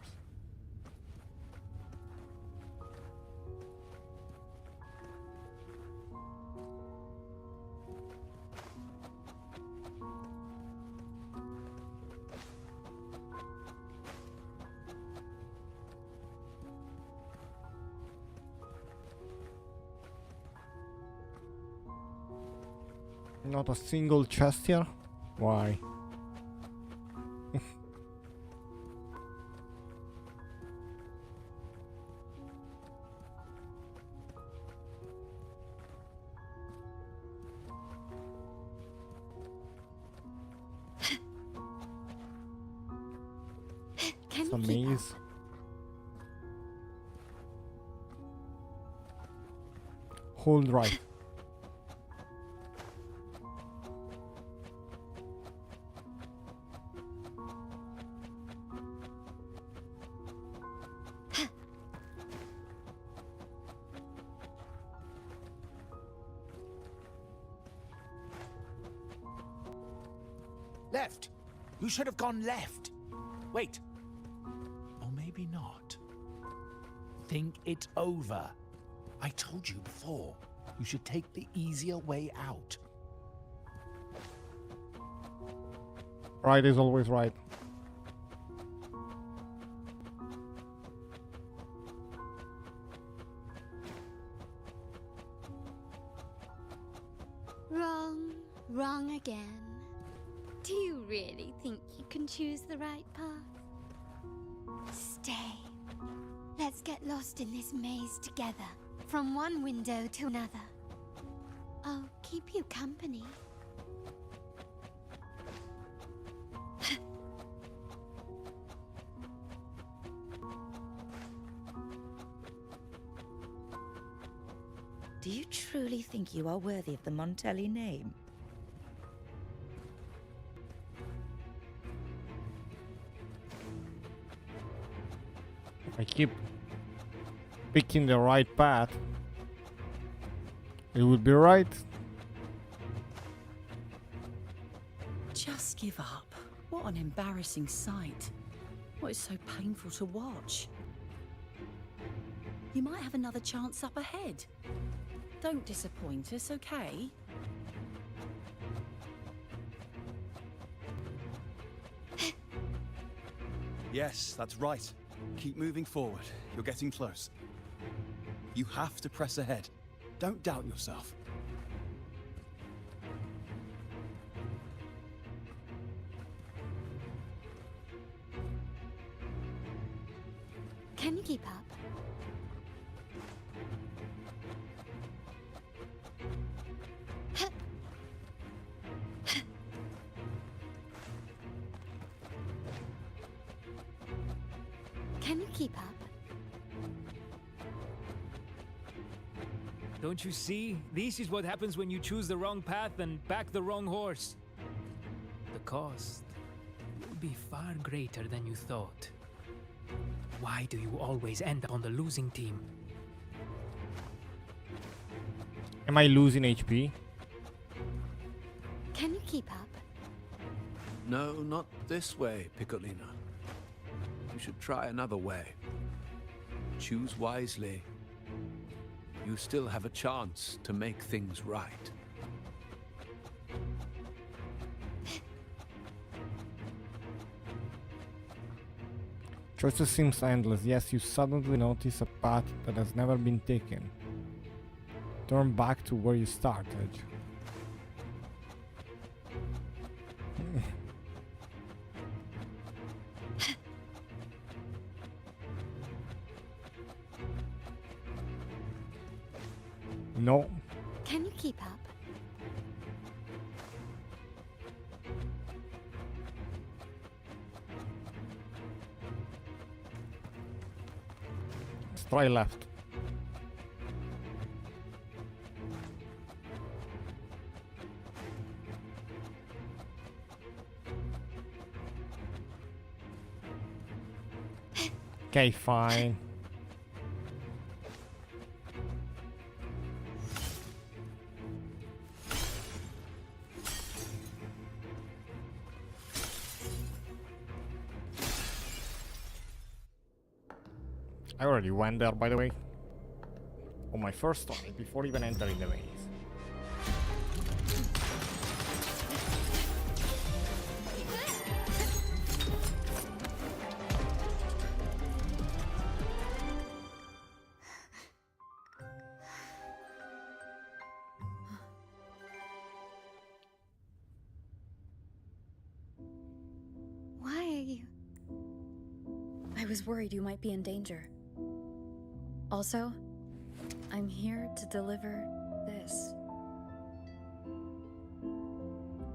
Not a single chest here? Why? Can It's a you keep up? maze. Hold right. Left! You should have gone left. Wait. Or maybe not. Think it over. I told you before. You should take the easier way out. Right is always right. Wrong. Wrong again. Do you really think you can choose the right path? Stay. Let's get lost in this maze together, from one window to another. I'll keep you company. Do you truly think you are worthy of the Montelli name? If I keep picking the right path, it would be right. Just give up. What an embarrassing sight. What is so painful to watch? You might have another chance up ahead. Don't disappoint us, okay? Yes, that's right. Keep moving forward. You're getting close. You have to press ahead. Don't doubt yourself. Can you keep up? Can you keep up? Don't you see? This is what happens when you choose the wrong path and back the wrong horse. The cost will be far greater than you thought. Why do you always end up on the losing team? Am I losing HP? Can you keep up? No, not this way, Piccolina. You should try another way. Choose wisely. You still have a chance to make things right. Choices seems endless. Yes, you suddenly notice a path that has never been taken. Turn back to where you started. No. Can you keep up? Let's try left. Okay, fine. I already went there, by the way. On my first story, before even entering the maze. Why are you? I was worried you might be in danger. Also, I'm here to deliver this.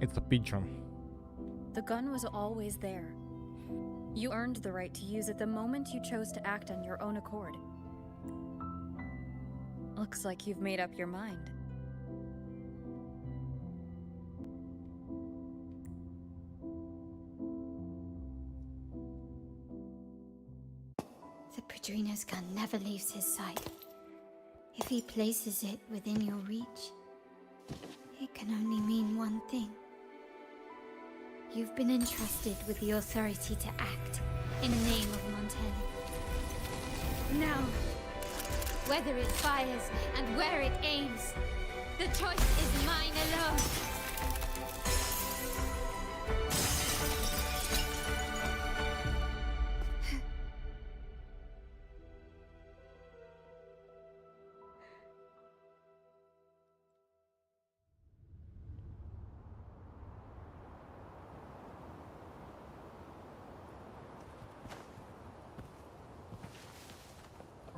It's a pigeon. The gun was always there. You earned the right to use it the moment you chose to act on your own accord. Looks like you've made up your mind. The Padrino's gun never leaves his sight. If he places it within your reach, it can only mean one thing. You've been entrusted with the authority to act in the name of Montaigne. Now, whether it fires and where it aims, the choice is mine alone.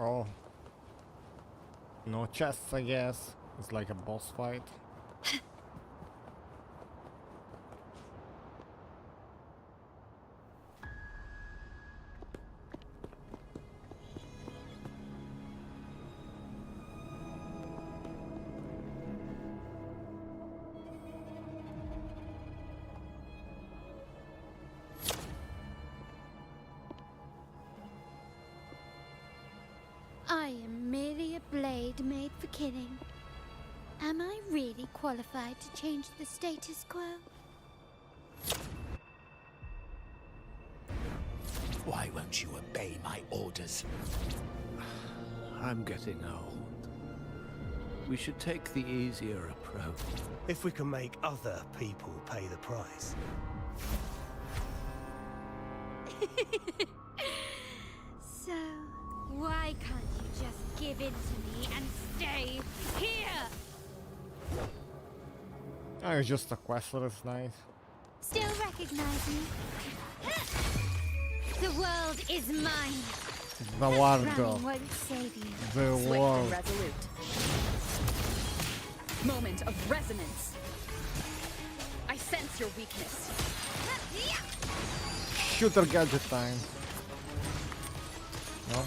Oh. No chests, I guess. It's like a boss fight. I am merely a blade made for killing. Am I really qualified to change the status quo? Why won't you obey my orders? I'm getting old. We should take the easier approach. If we can make other people pay the price. So, why can't you just give in to me and stay here? Oh, it's just a quest, so that's nice. Still recognize me? The world is mine. The world. Running won't save you. The Swift world. and resolute. Moment of resonance. I sense your weakness. Shooter gadget time. No?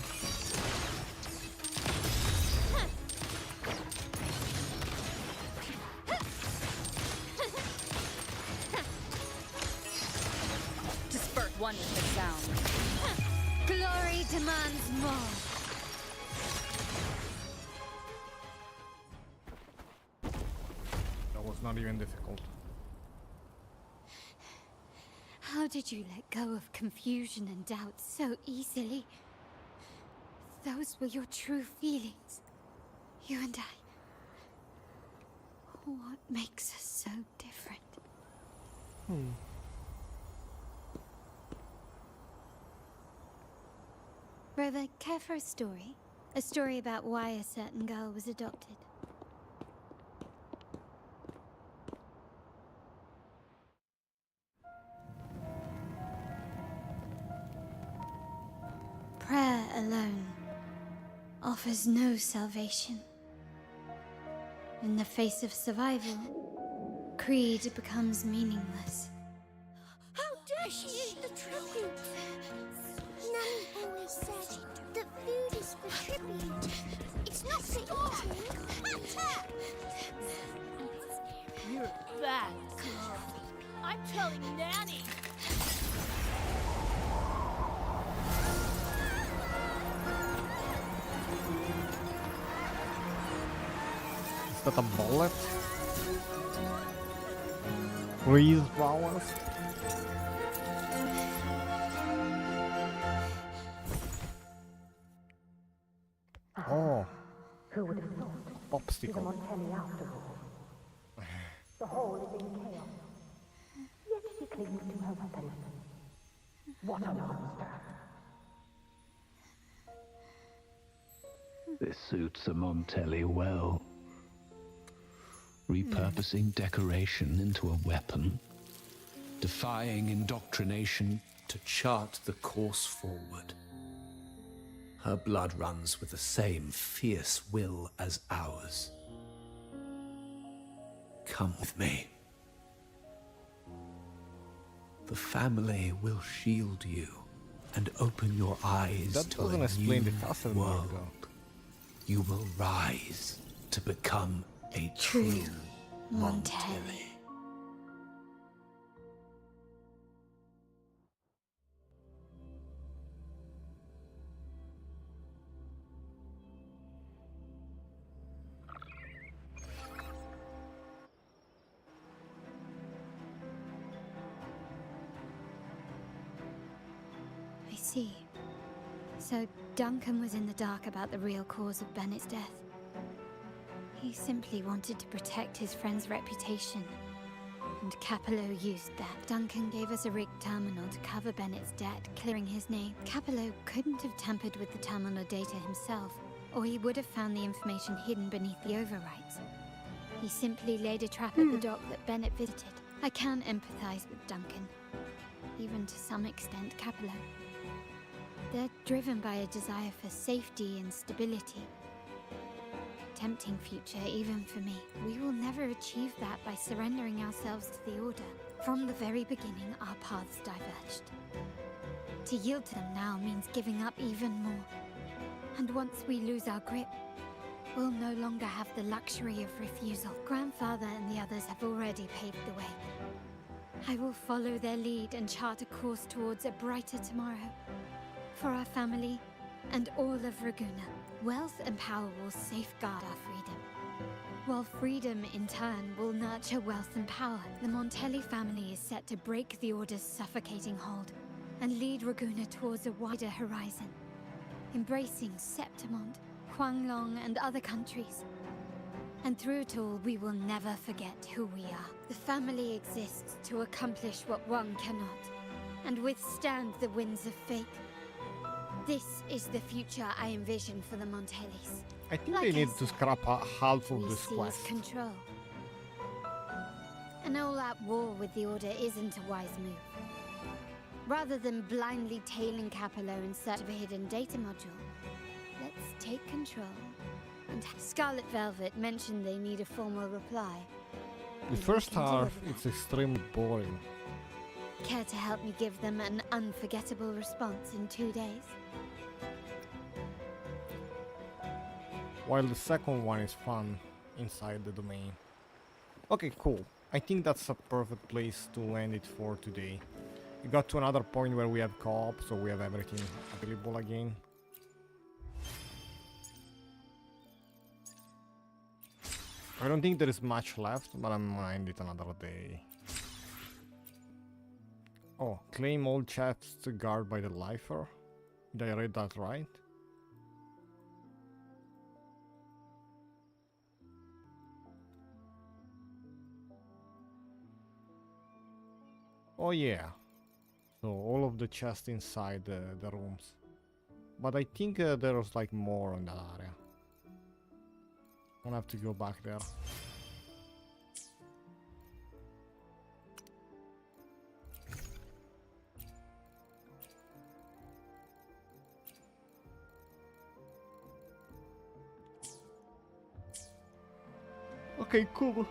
Disperse one with the sound. Glory demands more. That was not even difficult. How did you let go of confusion and doubt so easily? Those were your true feelings. You and I. What makes us so different? Rover, care for a story? A story about why a certain girl was adopted. Prayer alone offers no salvation. In the face of survival, creed becomes meaningless. How dare she eat the tribute? Nanny always said that food is for tribute. It's not for eating. You're a bad girl. I'm telling Nanny. Is that a bullet? Freeze powers? Oh. Who would have thought? Popsicle. The Montelli after all. The hall is in chaos. Yet she clings to her weapon. What a monster. This suits a Montelli well. Repurposing decoration into a weapon. Defying indoctrination to chart the course forward. Her blood runs with the same fierce will as ours. Come with me. The family will shield you and open your eyes That to doesn't a explain new the castle world. though. You will rise to become a true Montelli. I see. So Duncan was in the dark about the real cause of Bennett's death. He simply wanted to protect his friend's reputation. And Capello used that. Duncan gave us a rigged terminal to cover Bennett's debt, clearing his name. Capello couldn't have tampered with the terminal data himself, or he would have found the information hidden beneath the overwrites. He simply laid a trap at the dock that Bennett visited. I can empathize with Duncan. Even to some extent, Capello. They're driven by a desire for safety and stability. Tempting future, even for me. We will never achieve that by surrendering ourselves to the Order. From the very beginning, our paths diverged. To yield to them now means giving up even more. And once we lose our grip, we'll no longer have the luxury of refusal. Grandfather and the others have already paved the way. I will follow their lead and chart a course towards a brighter tomorrow. For our family, and all of Raguna. Wealth and power will safeguard our freedom. While freedom, in turn, will nurture wealth and power. The Montelli family is set to break the Order's suffocating hold, and lead Raguna towards a wider horizon. Embracing Septimont, Huanglong, and other countries. And through it all, we will never forget who we are. The family exists to accomplish what one cannot, and withstand the winds of fate. This is the future I envision for the Montellis. I think they need to scrap half of this quest. Control. An all-out war with the Order isn't a wise move. Rather than blindly tailing Capello in search of a hidden data module, let's take control. And Scarlet Velvet mentioned they need a formal reply. The first half, it's extremely boring. Care to help me give them an unforgettable response in 2 days? While the second one is fun inside the domain. Okay, cool. I think that's a perfect place to end it for today. We got to another point where we have co-op, so we have everything available again. I don't think there is much left, but I might end it another day. Oh, claim all chests guarded by the lifer? Did I read that right? Oh yeah, so all of the chests inside the rooms. But I think there was like more in that area. I'll have to go back there. Okay, cool.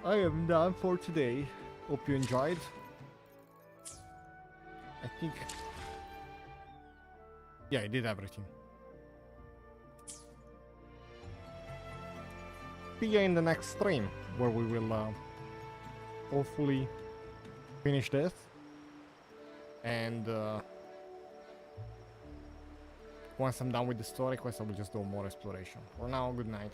I am done for today. Hope you enjoyed. I think... yeah, I did everything. See you in the next stream, where we will hopefully finish this. And once I'm done with the story quest, I will just do more exploration. For now, good night.